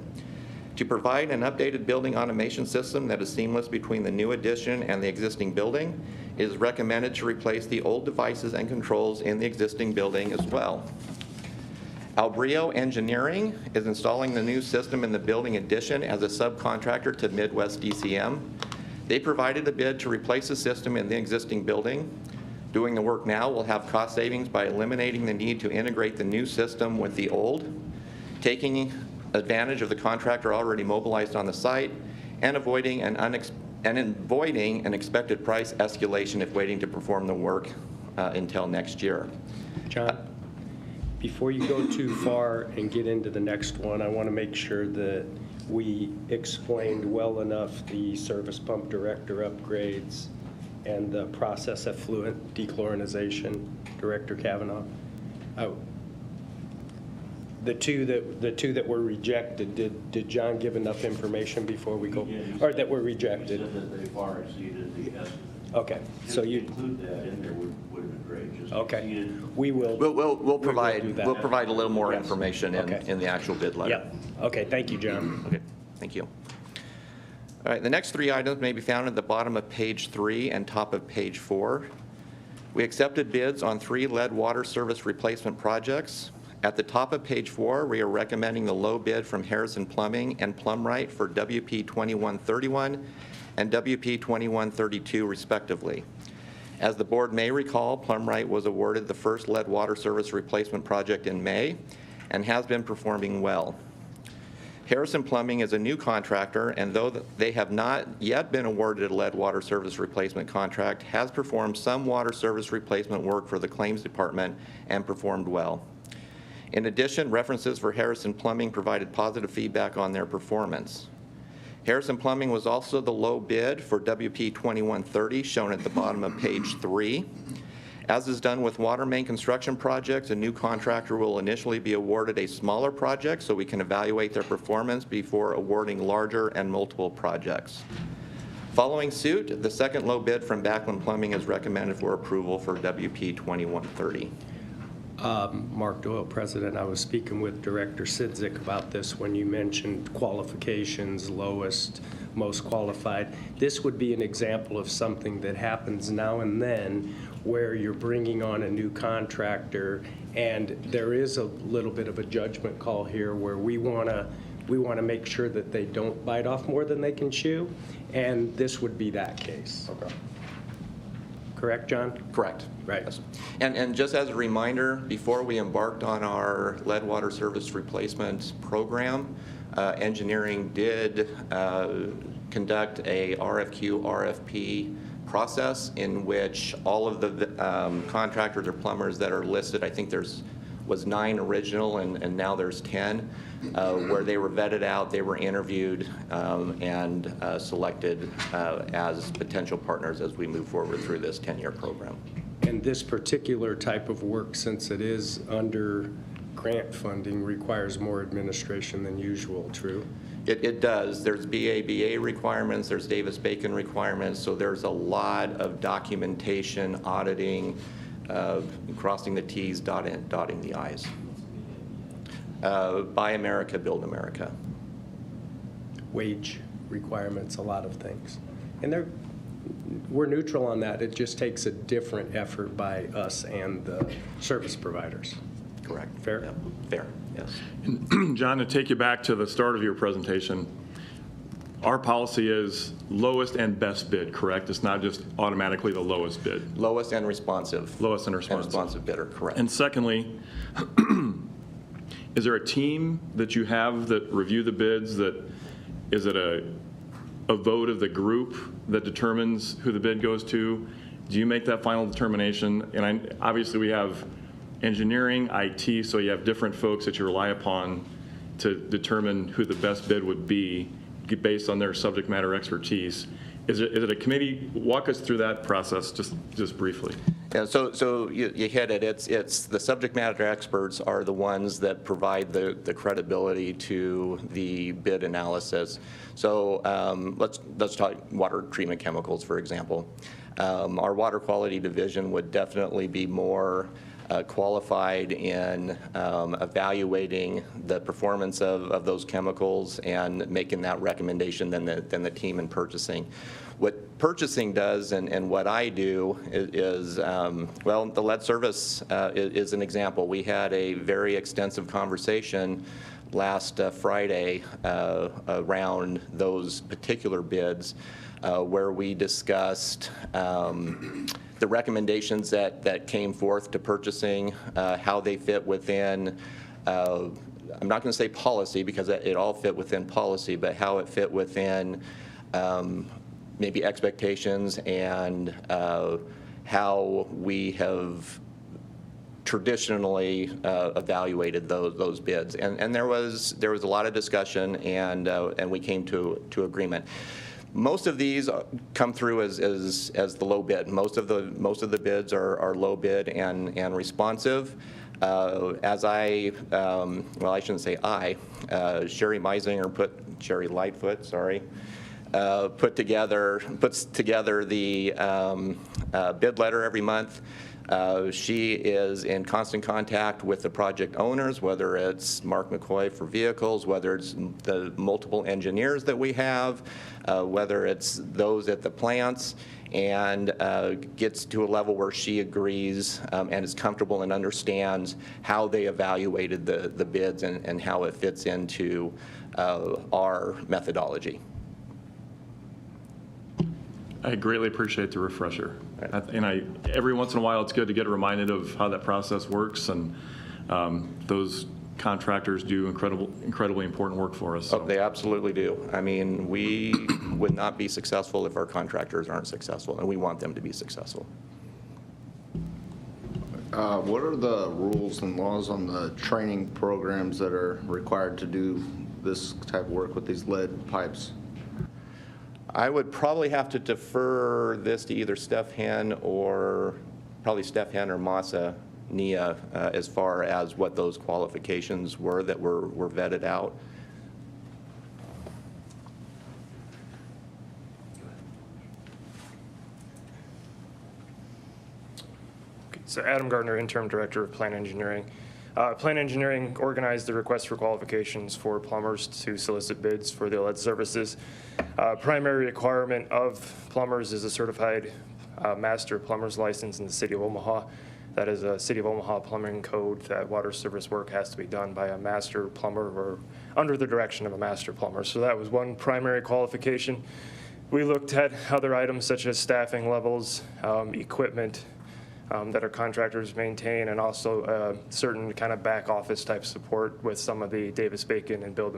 To provide an updated building automation system that is seamless between the new addition and the existing building, it is recommended to replace the old devices and controls in the existing building as well. Albrio Engineering is installing the new system in the building addition as a subcontractor to Midwest DCM. They provided a bid to replace the system in the existing building. Doing the work now will have cost savings by eliminating the need to integrate the new system with the old, taking advantage of the contractor already mobilized on the site, and avoiding an expected price escalation if waiting to perform the work until next year. John, before you go too far and get into the next one, I want to make sure that we explained well enough the service pump director upgrades and the process effluent dechlorinization, Director Kavanaugh. The two that were rejected, did John give enough information before we go, or that were rejected? He said that they far exceeded the estimate. Okay, so you include that in there would have been great. Just okay? exceeded. We'll provide do that. we'll provide a little more Yes. information Okay. in the actual bid letter. Yep. Okay. Thank you, John. Okay, thank you. All right, the next three items may be found at the bottom of page 3 and top of page 4. We accepted bids on 3 lead water service replacement projects. At the top of page 4, we are recommending the low bid from Harrison Plumbing and Plumright for WP 2131 and WP 2132 respectively. As the board may recall, Plumright was awarded the first lead water service replacement project in May and has been performing well. Harrison Plumbing is a new contractor, and though they have not yet been awarded a lead water service replacement contract, has performed some water service replacement work for the claims department and performed well. In addition, references for Harrison Plumbing provided positive feedback on their performance. Harrison Plumbing was also the low bid for WP 2130, shown at the bottom of page 3. As is done with water main construction projects, a new contractor will initially be awarded a smaller project so we can evaluate their performance before awarding larger and multiple projects. Following suit, the second low bid from Backlund Plumbing is recommended for approval for WP 2130. Mark Doyle, President, I was speaking with Director Sidzik about this when you mentioned qualifications, lowest, most qualified. This would be an example of something that happens now and then where you're bringing on a new contractor, and there is a little bit of a judgment call here where we want to make sure that they don't bite off more than they can chew, and this would be that case. Okay. Correct, John? Correct. Right. Yes. And just as a reminder, before we embarked on our lead water service replacement program, engineering did conduct a RFQ, RFP process in which all of the contractors or plumbers that are listed, I think was 9 original and now there's 10, where they were vetted out, they were interviewed and selected as potential partners as we move forward through this 10-year program. And this particular type of work, since it is under grant funding, requires more administration than usual, true? It does. There's BABA requirements, there's Davis-Bacon requirements, so there's a lot of documentation, auditing, crossing the T's, dotting the I's. Buy America, Build America. Wage requirements, a lot of things. And we're neutral on that. It just takes a different effort by us and the service providers. Correct. Fair? Yep. Fair, yes. John, to take you back to the start of your presentation, our policy is lowest and best bid, correct? It's not just automatically the lowest bid. Lowest and responsive. Lowest and responsive. And responsive bidder, correct. And secondly, is there a team that you have that review the bids? Is it a vote of the group that determines who the bid goes to? Do you make that final determination? And obviously we have engineering, IT, so you have different folks that you rely upon to determine who the best bid would be based on their subject matter expertise. Is it a committee? Walk us through that process just briefly. Yeah, so you hit it. It's the subject matter experts are the ones that provide the credibility to the bid analysis. So let's talk water treatment chemicals, for example. Our water quality division would definitely be more qualified in evaluating the performance of those chemicals and making that recommendation than the team in purchasing. What purchasing does and what I do is, well, the lead service is an example. We had a very extensive conversation last Friday around those particular bids where we discussed the recommendations that came forth to purchasing, how they fit within, I'm not going to say policy because it all fit within policy, but how it fit within maybe expectations and how we have traditionally evaluated those bids. And there was a lot of discussion and we came to agreement. Most of these come through as the low bid. Most of the bids are low bid and responsive. As I shouldn't say Sherry Meisinger Sherry Lightfoot, sorry, puts together the bid letter every month. She is in constant contact with the project owners, whether it's Mark McCoy for vehicles, whether it's the multiple engineers that we have, whether it's those at the plants, and gets to a level where she agrees and is comfortable and understands how they evaluated the bids and how it fits into our methodology. I greatly appreciate the refresher. And every once in a while, it's good to get reminded of how that process works, and those contractors do incredibly important work for us. So. Oh, they absolutely do. I mean, we would not be successful if our contractors aren't successful, and we want them to be successful. What are the rules and laws on the training programs that are required to do this type of work with these lead pipes? I would probably have to defer this to either Stefan or Masa Nia as far as what those qualifications were that were vetted out. So Adam Gardner, Interim Director of Plant Engineering. Plant Engineering organized the request for qualifications for plumbers to solicit bids for the lead services. Primary requirement of plumbers is a certified master plumber's license in the City of Omaha. That is a City of Omaha plumbing code that water service work has to be done by a master plumber or under the direction of a master plumber. So that was one primary qualification. We looked at other items such as staffing levels, equipment, that our contractors maintain, and also certain kind of back office type support with some of the Davis-Bacon and Build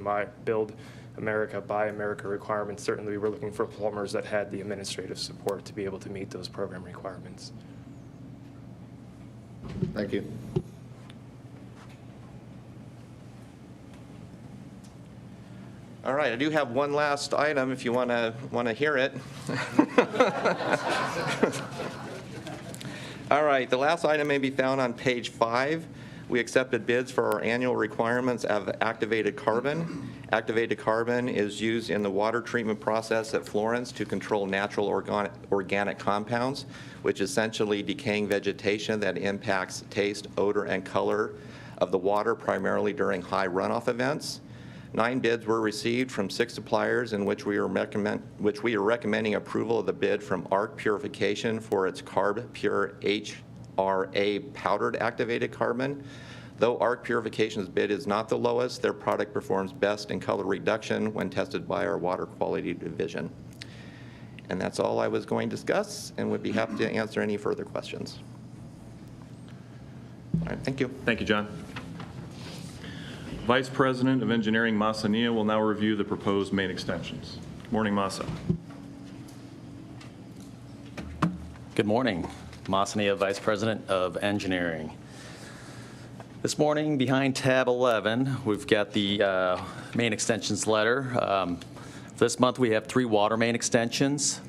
America, Buy America requirements. Certainly we were looking for plumbers that had the administrative support to be able to meet those program requirements. Thank you. All right, I do have one last item if you want to hear it. All right, the last item may be found on page 5. We accepted bids for our annual requirements of activated carbon. Activated carbon is used in the water treatment process at Florence to control natural organic compounds, which essentially decaying vegetation that impacts taste, odor, and color of the water, primarily during high runoff events. 9 bids were received from 6 suppliers in which we are recommending approval of the bid from Arc Purification for its Carb Pure HRA powdered activated carbon. Though Arc Purification's bid is not the lowest, their product performs best in color reduction when tested by our water quality division. And that's all I was going to discuss, and would be happy to answer any further questions. All right, thank you. Thank you, John. Vice President of Engineering Masa Nia will now review the proposed main extensions. Morning, Masa. Good morning. Masa Nia, Vice President of Engineering. This morning, behind tab 11, we've got the main extensions letter. This month, we have 3 water main extensions.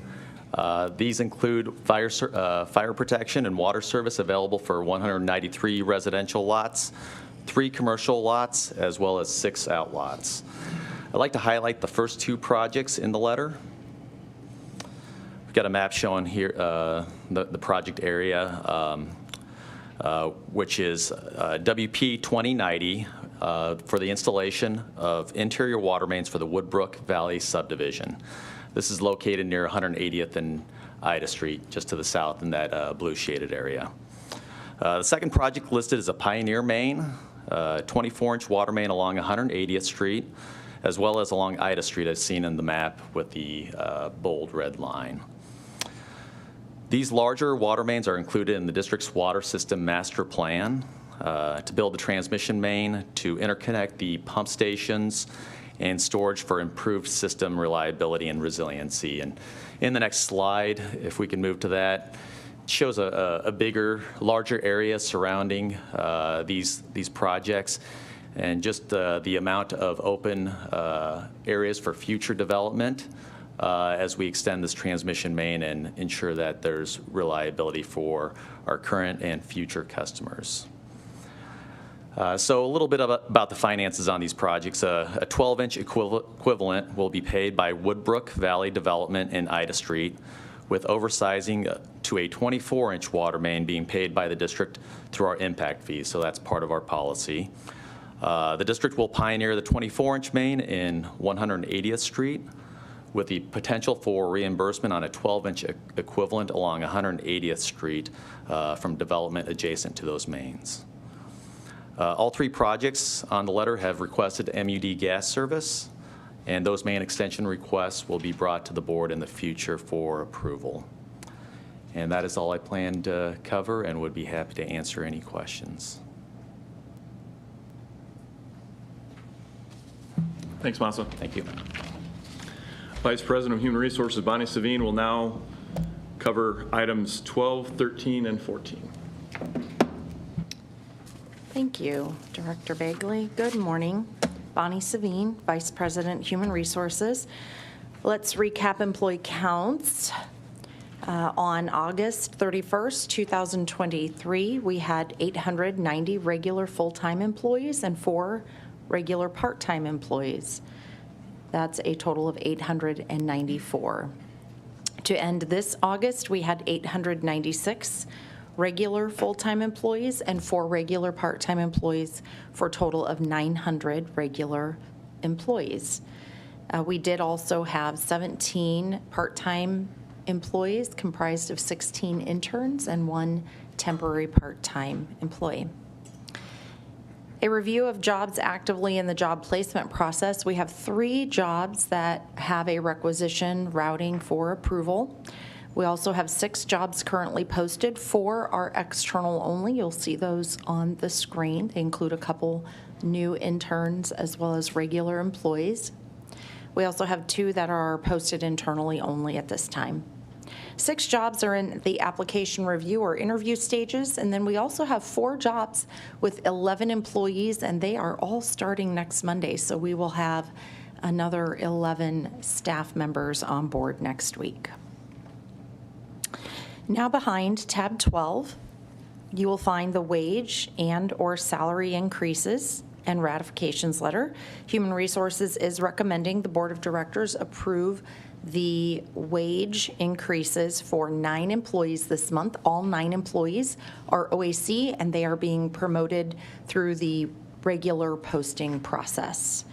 These include fire protection and water service available for 193 residential lots, 3 commercial lots, as well as 6 outlots. I'd like to highlight the first 2 projects in the letter. We've got a map showing here the project area, which is WP 2090 for the installation of interior water mains for the Woodbrook Valley subdivision. This is located near 180th and Ida Street, just to the south in that blue shaded area. The second project listed is a Pioneer Main, 24-inch water main along 180th Street, as well as along Ida Street as seen in the map with the bold red line. These larger water mains are included in the district's water system master plan to build the transmission main to interconnect the pump stations and storage for improved system reliability and resiliency. And in the next slide, if we can move to that, it shows a bigger, larger area surrounding these projects and just the amount of open areas for future development as we extend this transmission main and ensure that there's reliability for our current and future customers. So a little bit about the finances on these projects. A 12-inch equivalent will be paid by Woodbrook Valley Development in Ida Street, with oversizing to a 24-inch water main being paid by the district through our impact fees, so that's part of our policy. The district will pioneer the 24-inch main in 180th Street, with the potential for reimbursement on a 12-inch equivalent along 180th Street from development adjacent to those mains. All 3 projects on the letter have requested M.U.D gas service, and those main extension requests will be brought to the board in the future for approval. And that is all I plan to cover and would be happy to answer any questions. Thanks, Masa. Thank you. Vice President of Human Resources Bonnie Savine will now cover items 12, 13, and 14. Thank you, Director Bagley. Good morning. Bonnie Savine, Vice President, Human Resources. Let's recap employee counts. On August 31st, 2023, we had 890 regular full-time employees and 4 regular part-time employees. That's a total of 894. To end this August, we had 896 regular full-time employees and 4 regular part-time employees for a total of 900 regular employees. We did also have 17 part-time employees comprised of 16 interns and 1 temporary part-time employee. A review of jobs actively in the job placement process. We have 3 jobs that have a requisition routing for approval. We also have 6 jobs currently posted. 4 are external only. You'll see those on the screen. They include a couple new interns as well as regular employees. We also have 2 that are posted internally only at this time. 6 jobs are in the application review or interview stages, and then we also have 4 jobs with 11 employees, and they are all starting next Monday, so we will have another 11 staff members on board next week. Now behind tab 12, you will find the wage and/or salary increases and ratifications letter. Human Resources is recommending the Board of Directors approve the wage increases for 9 employees this month. All 9 employees are OAC, and they are being promoted through the regular posting process.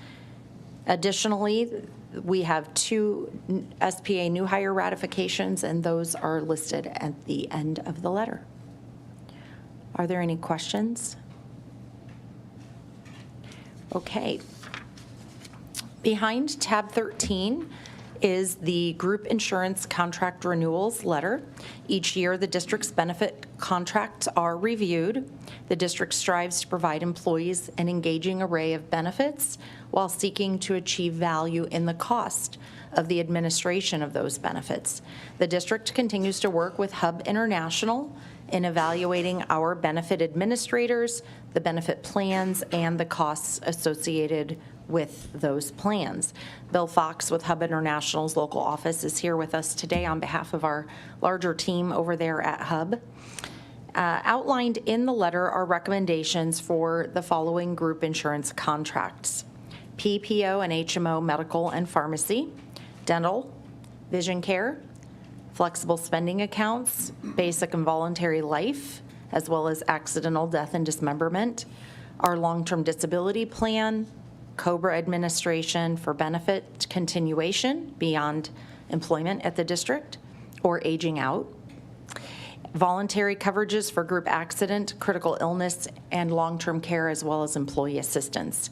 Additionally, we have 2 SPA new hire ratifications, and those are listed at the end of the letter. Are there any questions? Okay. Behind tab 13 is the group insurance contract renewals letter. Each year, the district's benefit contracts are reviewed. The district strives to provide employees an engaging array of benefits while seeking to achieve value in the cost of the administration of those benefits. The district continues to work with Hub International in evaluating our benefit administrators, the benefit plans, and the costs associated with those plans. Bill Fox with Hub International's local office is here with us today on behalf of our larger team over there at Hub. Outlined in the letter are recommendations for the following group insurance contracts: PPO and HMO medical and pharmacy, dental, vision care, flexible spending accounts, basic and voluntary life, as well as accidental death and dismemberment, our long-term disability plan, COBRA administration for benefit continuation beyond employment at the district or aging out, voluntary coverages for group accident, critical illness, and long-term care, as well as employee assistance.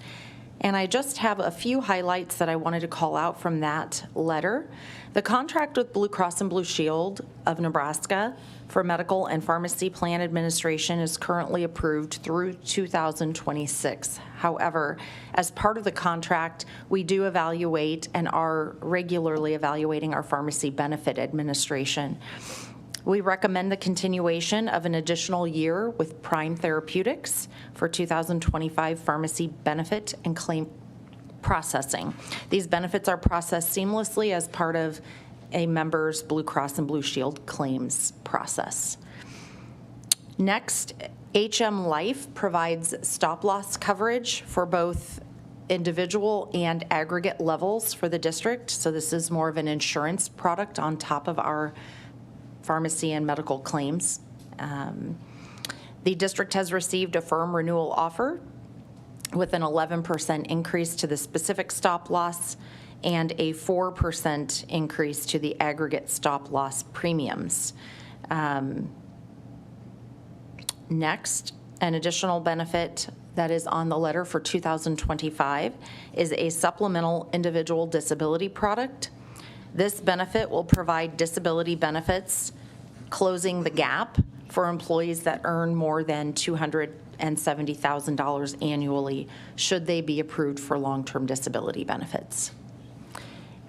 And I just have a few highlights that I wanted to call out from that letter. The contract with Blue Cross and Blue Shield of Nebraska for medical and pharmacy plan administration is currently approved through 2026. However, as part of the contract, we do evaluate and are regularly evaluating our pharmacy benefit administration. We recommend the continuation of an additional year with Prime Therapeutics for 2025 pharmacy benefit and claim processing. These benefits are processed seamlessly as part of a member's Blue Cross and Blue Shield claims process. Next, HM Life provides stop-loss coverage for both individual and aggregate levels for the district. So this is more of an insurance product on top of our pharmacy and medical claims. The district has received a firm renewal offer with an 11% increase to the specific stop loss and a 4% increase to the aggregate stop loss premiums. Next, an additional benefit that is on the letter for 2025 is a supplemental individual disability product. This benefit will provide disability benefits, closing the gap for employees that earn more than $270,000 annually, should they be approved for long-term disability benefits.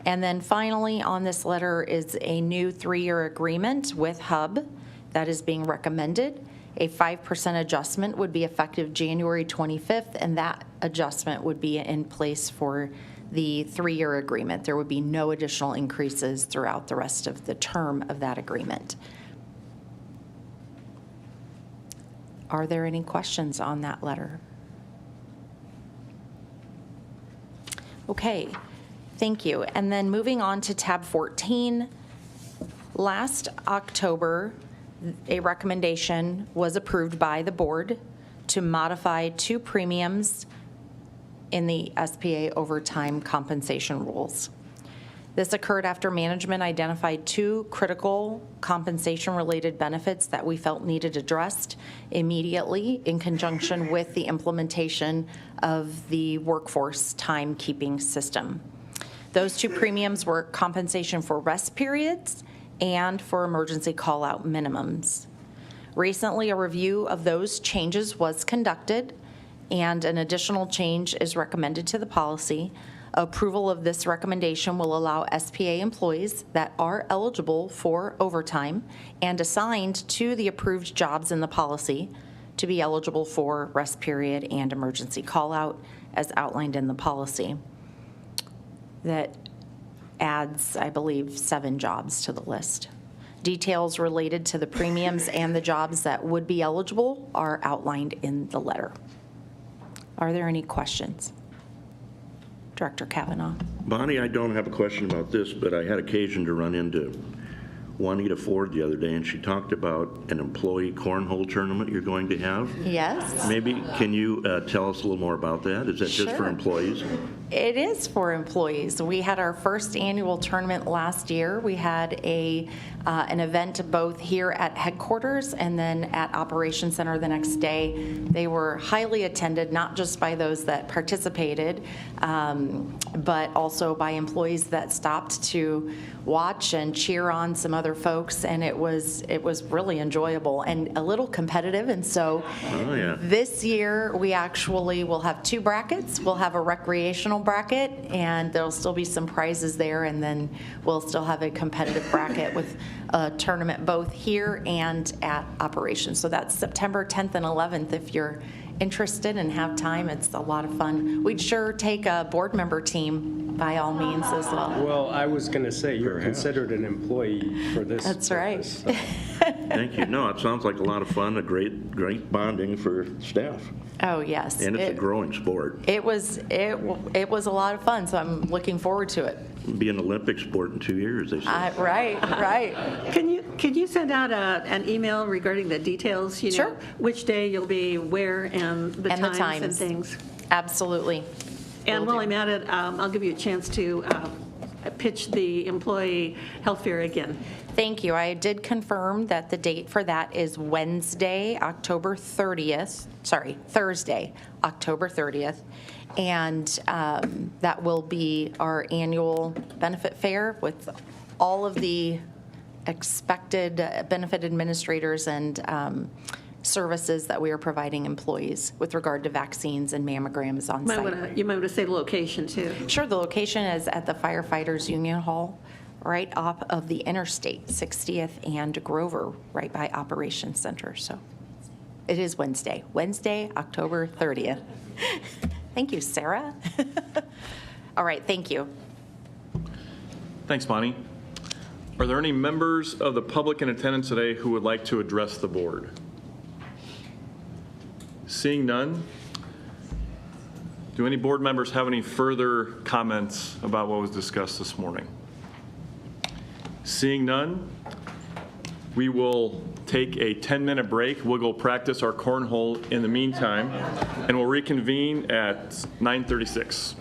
And then finally on this letter is a new 3-year agreement with Hub that is being recommended. A 5% adjustment would be effective January 25th, and that adjustment would be in place for the 3-year agreement. There would be no additional increases throughout the rest of the term of that agreement. Are there any questions on that letter? Okay, thank you. And then moving on to tab 14, last October, a recommendation was approved by the board to modify 2 premiums in the SPA overtime compensation rules. This occurred after management identified 2 critical compensation-related benefits that we felt needed addressed immediately in conjunction with the implementation of the workforce timekeeping system. Those 2 premiums were compensation for rest periods and for emergency call-out minimums. Recently, a review of those changes was conducted, and an additional change is recommended to the policy. Approval of this recommendation will allow SPA employees that are eligible for overtime and assigned to the approved jobs in the policy to be eligible for rest period and emergency call-out as outlined in the policy. That adds, I believe, 7 jobs to the list. Details related to the premiums and the jobs that would be eligible are outlined in the letter. Are there any questions? Director Kavanaugh. Bonnie, I don't have a question about this, but I had occasion to run into Juanita Ford the other day, and she talked about an employee cornhole tournament you're going to have. Yes. Maybe, can you tell us a little more about that? Is that just for Sure. employees? It is for employees. We had our first annual tournament last year. We had an event both here at headquarters and then at Operations Center the next day. They were highly attended, not just by those that participated, but also by employees that stopped to watch and cheer on some other folks, and it was really enjoyable and a little competitive. And so this year we actually will have 2 brackets. We'll have a recreational bracket, and there'll still be some prizes there, and then we'll still have a competitive bracket with a tournament both here and at Operations. So that's September 10th and 11th if you're interested and have time, it's a lot of fun. We'd sure take a board member team by all means as well. Well, I was going to say, you're considered an employee for this. That's right. purpose, so. Thank you. No, it sounds like a lot of fun, a great bonding for staff. Oh, yes. And it's a growing sport. It was a lot of fun, so I'm looking forward to it. Be an Olympic sport in 2 years, they say. Right. Can you send out an email regarding the details? You know, Sure. which day you'll be where and the times and things? Absolutely. And Will while do. I'm at it, I'll give you a chance to pitch the employee health fair again. Thank you. I did confirm that the date for that is Thursday, October 30th. And that will be our annual benefit fair with all of the expected benefit administrators and services that we are providing employees with regard to vaccines and mammograms on site. You might want to say the location, too. Sure, the location is at the Firefighters Union Hall, right off of the Interstate 60th and Grover, right by Operations Center. So it is Wednesday, October 30th. Thank you, Sarah. All right, thank you. Thanks, Bonnie. Are there any members of the public in attendance today who would like to address the board? Seeing none, do any board members have any further comments about what was discussed this morning? Seeing none, we will take a 10-minute break. We'll go practice our cornhole in the meantime, and we'll reconvene at 9:36.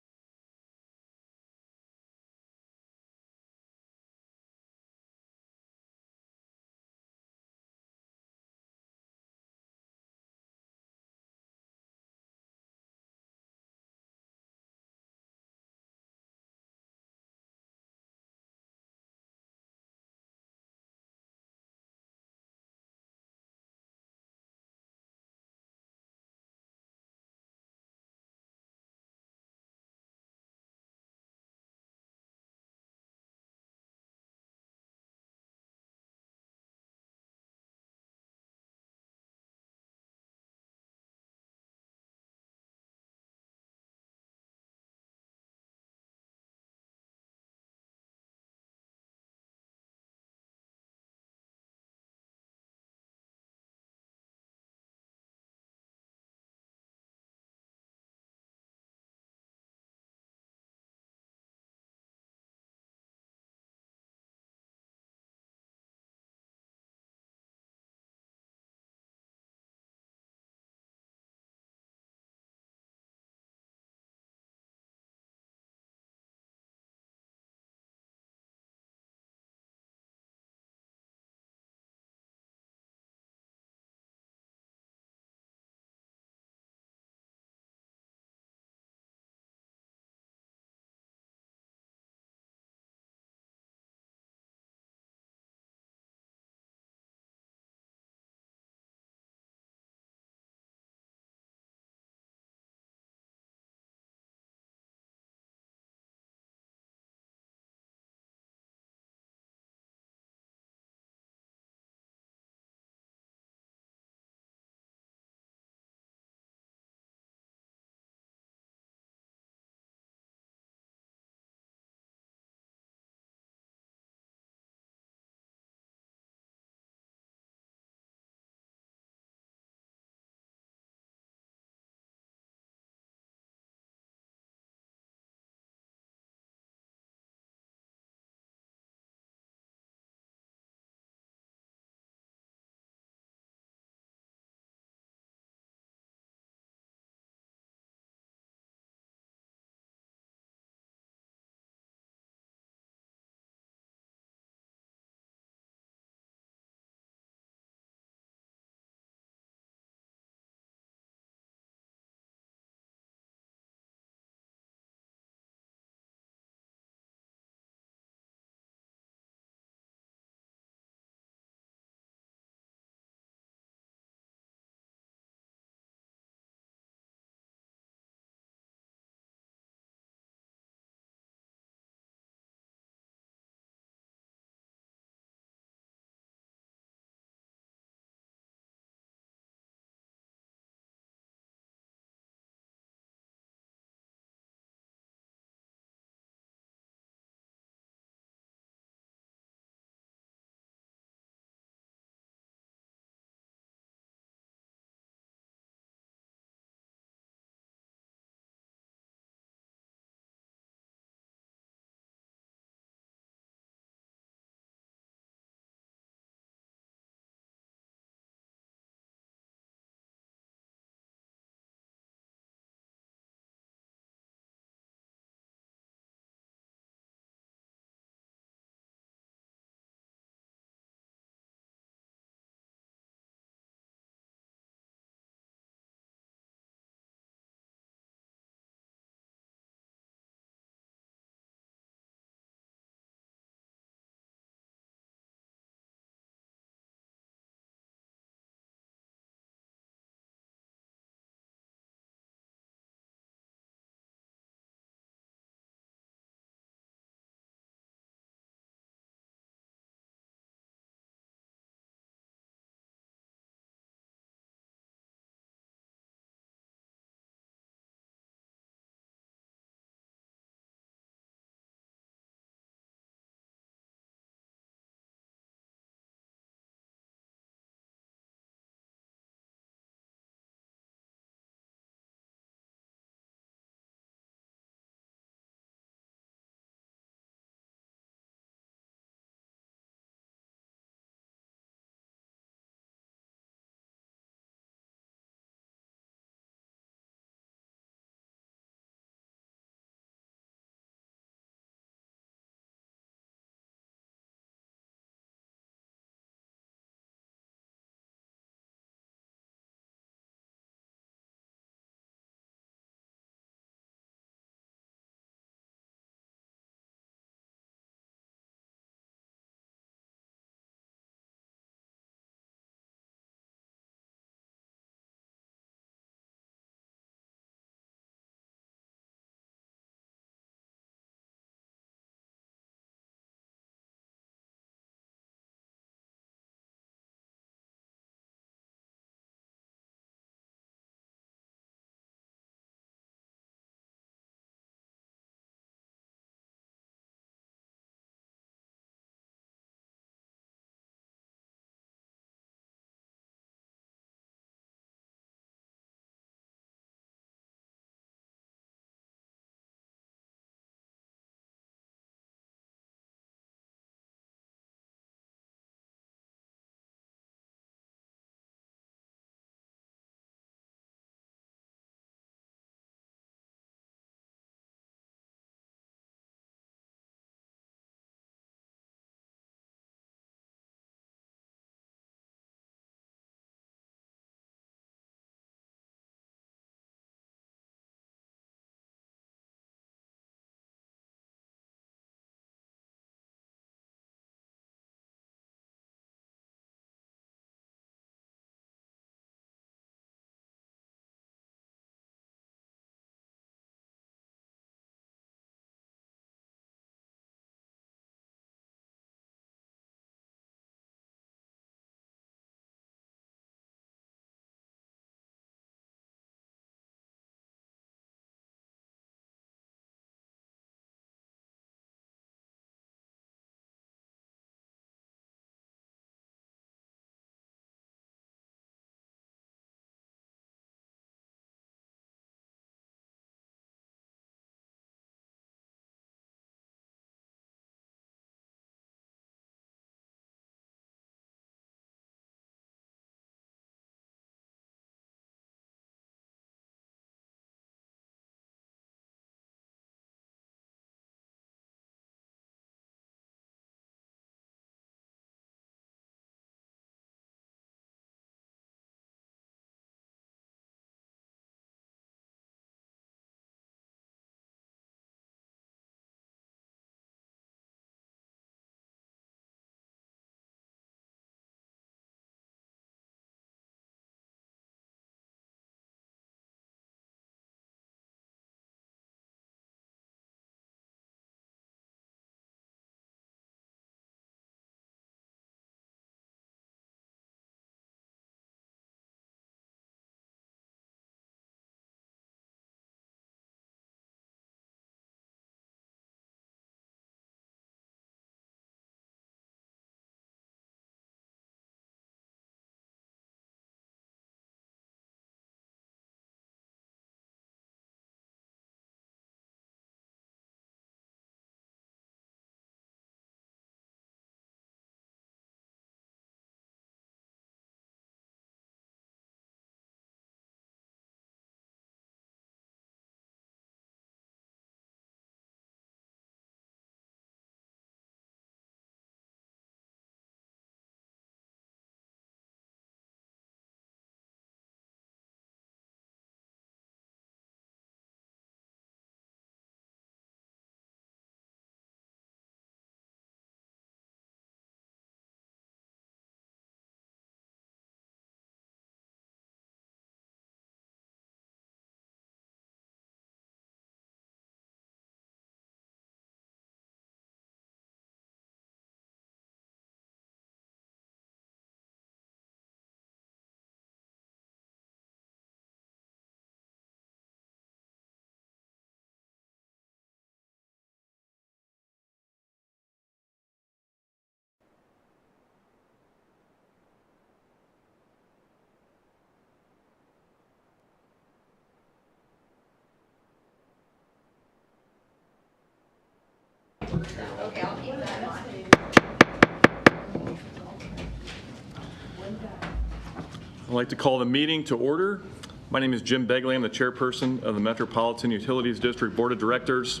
like to call the meeting to order. My name is Jim Begley. I'm the chairperson of the Metropolitan Utilities District Board of Directors.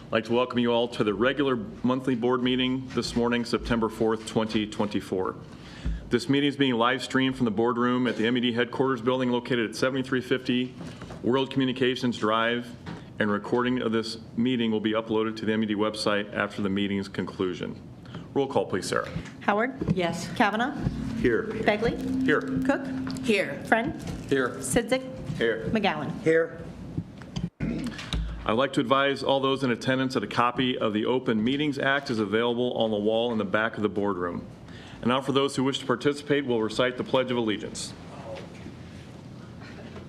I'd like to welcome you all to the regular monthly board meeting this morning, September 4th, 2024. This meeting is being live streamed from the boardroom at the M.U.D headquarters building located at 7350 World Communications Drive, and recording of this meeting will be uploaded to the M.U.D website after the meeting's conclusion. Roll call, please, Sarah. Howard? Yes. Kavanaugh? Here. Begley? Here. Cook? Here. Friend? Here. Sidzik? Here. McGowan? Here. I'd like to advise all those in attendance that a copy of the Open Meetings Act is available on the wall in the back of the boardroom. And now for those who wish to participate, we'll recite the Pledge of Allegiance.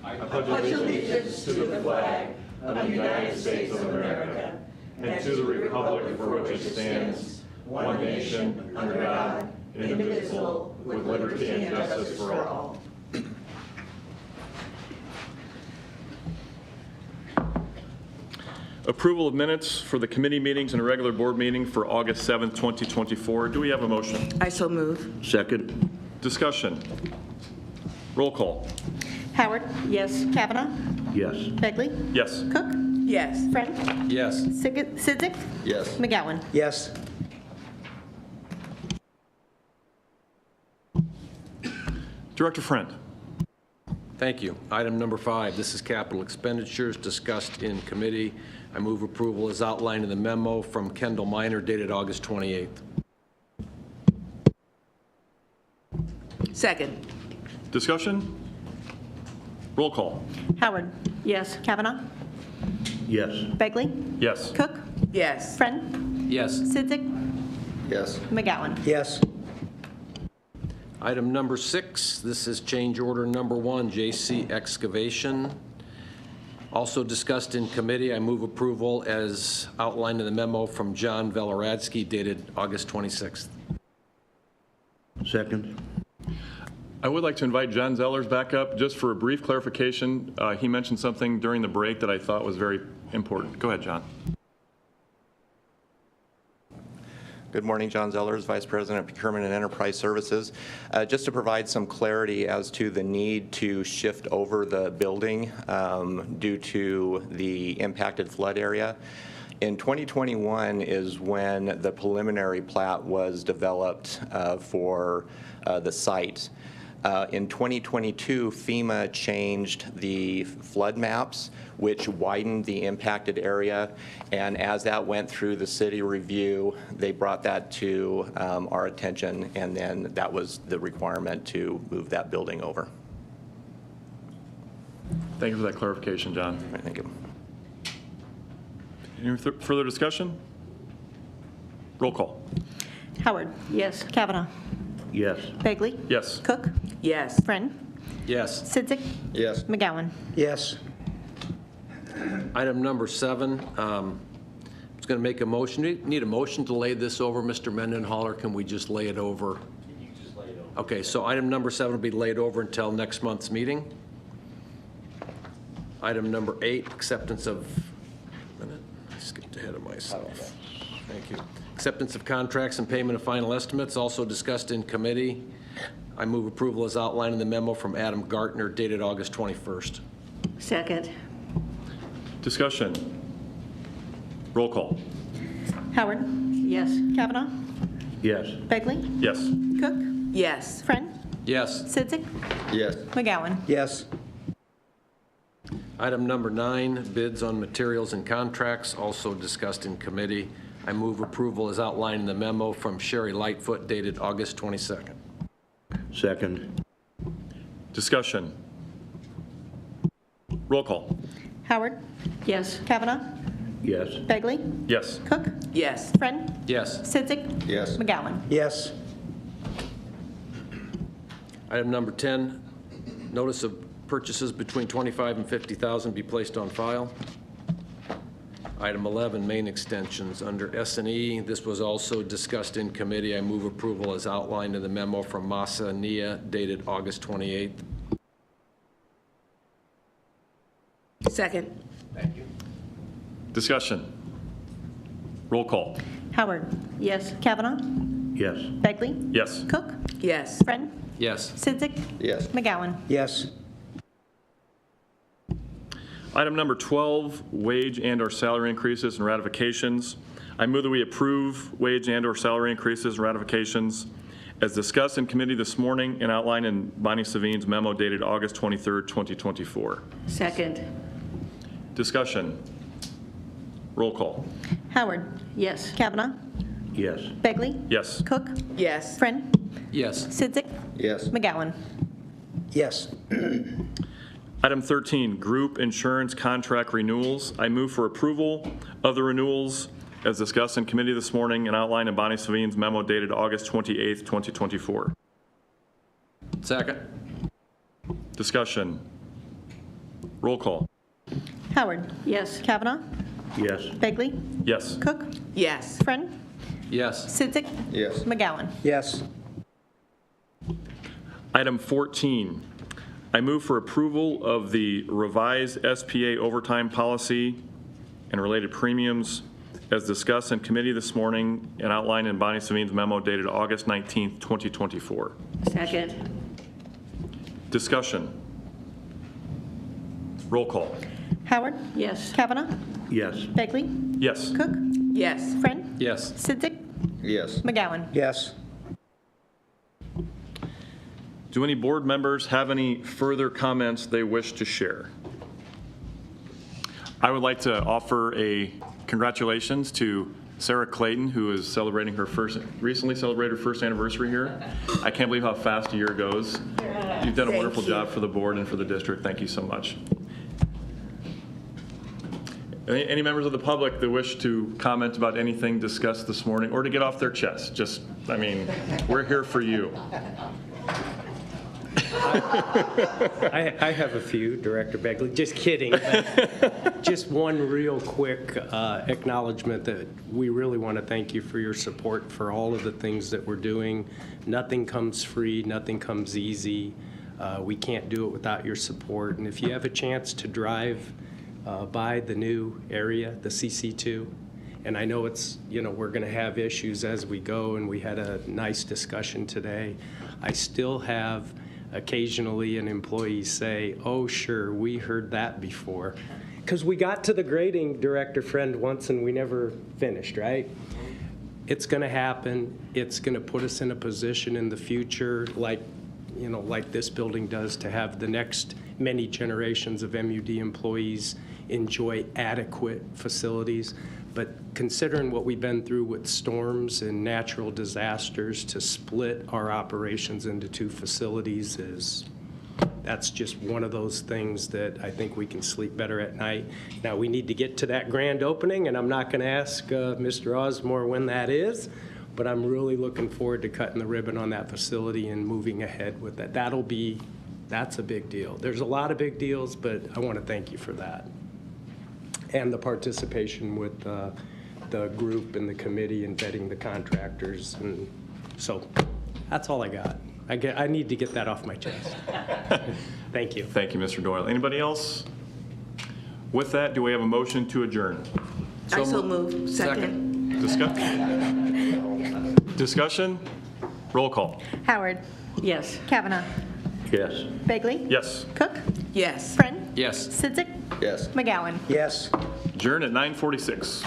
I pledge allegiance to the flag of the United States of America and to the republic for which it stands, one nation, under God, indivisible, with liberty and justice for all. Approval of minutes for the committee meetings and a regular board meeting for August 7th, 2024. Do we have a motion? I so move. Second. Discussion. Roll call. Howard? Yes. Kavanaugh? Yes. Begley? Yes. Cook? Yes. Friend? Yes. Sidzik? Yes. McGowan? Yes. Director Friend. Thank you. Item number 5, this is capital expenditures discussed in committee. I move approval as outlined in the memo from Kendall Minor dated August 28th. Second. Discussion. Roll call. Howard? Yes. Kavanaugh? Yes. Begley? Yes. Cook? Yes. Friend? Yes. Sidzik? Yes. McGowan? Yes. Item number 6, this is change order number 1, J.C. Excavation. Also discussed in committee, I move approval as outlined in the memo from John Velaradsky dated August 26th. Second. I would like to invite John Zellers back up just for a brief clarification. He mentioned something during the break that I thought was very important. Go ahead, John. Good morning, John Zellers, Vice President of Procurement and Enterprise Services. Just to provide some clarity as to the need to shift over the building due to the impacted flood area. In 2021 is when the preliminary plat was developed for the site. In 2022, FEMA changed the flood maps, which widened the impacted area. And as that went through the city review, they brought that to our attention, and then that was the requirement to move that building over. Thank you for that clarification, John. All right, thank you. Any further discussion? Roll call. Howard? Yes. Kavanaugh? Yes. Begley? Yes. Cook? Yes. Friend? Yes. Sidzik? Yes. McGowan? Yes. Item number 7, I was going to make a motion. Need a motion to lay this over, Mr. Mendenhall, can we just lay it over? You just lay it over. Okay, so item number 7 will be laid over until next month's meeting. Item number 8, acceptance of, I skipped ahead of myself. Thank you. Acceptance of contracts and payment of final estimates, also discussed in committee. I move approval as outlined in the memo from Adam Gartner dated August 21st. Second. Discussion. Roll call. Howard? Yes. Kavanaugh? Yes. Begley? Yes. Cook? Yes. Friend? Yes. Sidzik? Yes. McGowan? Yes. Item number 9, bids on materials and contracts, also discussed in committee. I move approval as outlined in the memo from Sherry Lightfoot dated August 22nd. Second. Discussion. Roll call. Howard? Yes. Kavanaugh? Yes. Begley? Yes. Cook? Yes. Friend? Yes. Sidzik? Yes. McGowan? Yes. Item number 10, notice of purchases between $25,000 and $50,000 be placed on file. Item 11, main extensions under S&E. This was also discussed in committee. I move approval as outlined in the memo from Masa Nia dated August 28th. Second. Thank you. Discussion. Roll call. Howard? Yes. Kavanaugh? Yes. Begley? Yes. Cook? Yes. Friend? Yes. Sidzik. Yes. McGowan. Yes. Item number 12, wage and/or salary increases and ratifications. I move that we approve wage and/or salary increases and ratifications as discussed in committee this morning and outlined in Bonnie Savine's memo dated August 23rd, 2024. Second. Discussion. Roll call. Howard. Yes. Kavanaugh. Yes. Begley. Yes. Cook. Yes. Friend. Yes. Sidzik. Yes. McGowan. Yes. Item 13, group insurance contract renewals. I move for approval of the renewals as discussed in committee this morning and outlined in Bonnie Savine's memo dated August 28th, 2024. Second. Discussion. Roll call. Howard. Yes. Kavanaugh. Yes. Begley. Yes. Cook. Yes. Friend. Yes. Sidzik. Yes. McGowan. Yes. Item 14, I move for approval of the revised SPA overtime policy and related premiums as discussed in committee this morning and outlined in Bonnie Savine's memo dated August 19th, 2024. Second. Discussion. Roll call. Howard. Yes. Kavanaugh. Yes. Begley. Yes. Cook. Yes. Friend. Yes. Sidzik. Yes. McGowan. Yes. Do any board members have any further comments they wish to share? I would like to offer a congratulations to Sarah Clayton, who is celebrating recently celebrated her first anniversary here. I can't believe how fast a year goes. You've done a wonderful job for the board and for the district. Thank you so much. Any members of the public that wish to comment about anything discussed this morning or to get off their chest? We're here for you. I have a few, Director Begley. Just kidding. But just one real quick acknowledgement that we really want to thank you for your support for all of the things that we're doing. Nothing comes free. Nothing comes easy. We can't do it without your support. And if you have a chance to drive by the new area, the CC2, and I know it's, we're going to have issues as we go, and we had a nice discussion today. I still have occasionally an employee say, oh, sure, we heard that before. Because we got to the grading, Director Friend, once and we never finished, right? It's going to happen. It's going to put us in a position in the future like this building does to have the next many generations of M.U.D. employees enjoy adequate facilities. But considering what we've been through with storms and natural disasters, to split our operations into two facilities that's just one of those things that I think we can sleep better at night. Now, we need to get to that grand opening, and I'm not going to ask Mr. Osmore when that is, but I'm really looking forward to cutting the ribbon on that facility and moving ahead with that. That's a big deal. There's a lot of big deals, but I want to thank you for that. And the participation with the group and the committee and vetting the contractors. And so that's all I got. I need to get that off my chest. Thank you. Thank you, Mr. Doyle. Anybody else? With that, do we have a motion to adjourn? I so move. Second. Discussion? Roll call. Howard. Yes. Kavanaugh. Yes. Begley. Yes. Cook. Yes. Friend. Yes. Sidzik. Yes. McGowan. Yes. Adjourn at 9:46.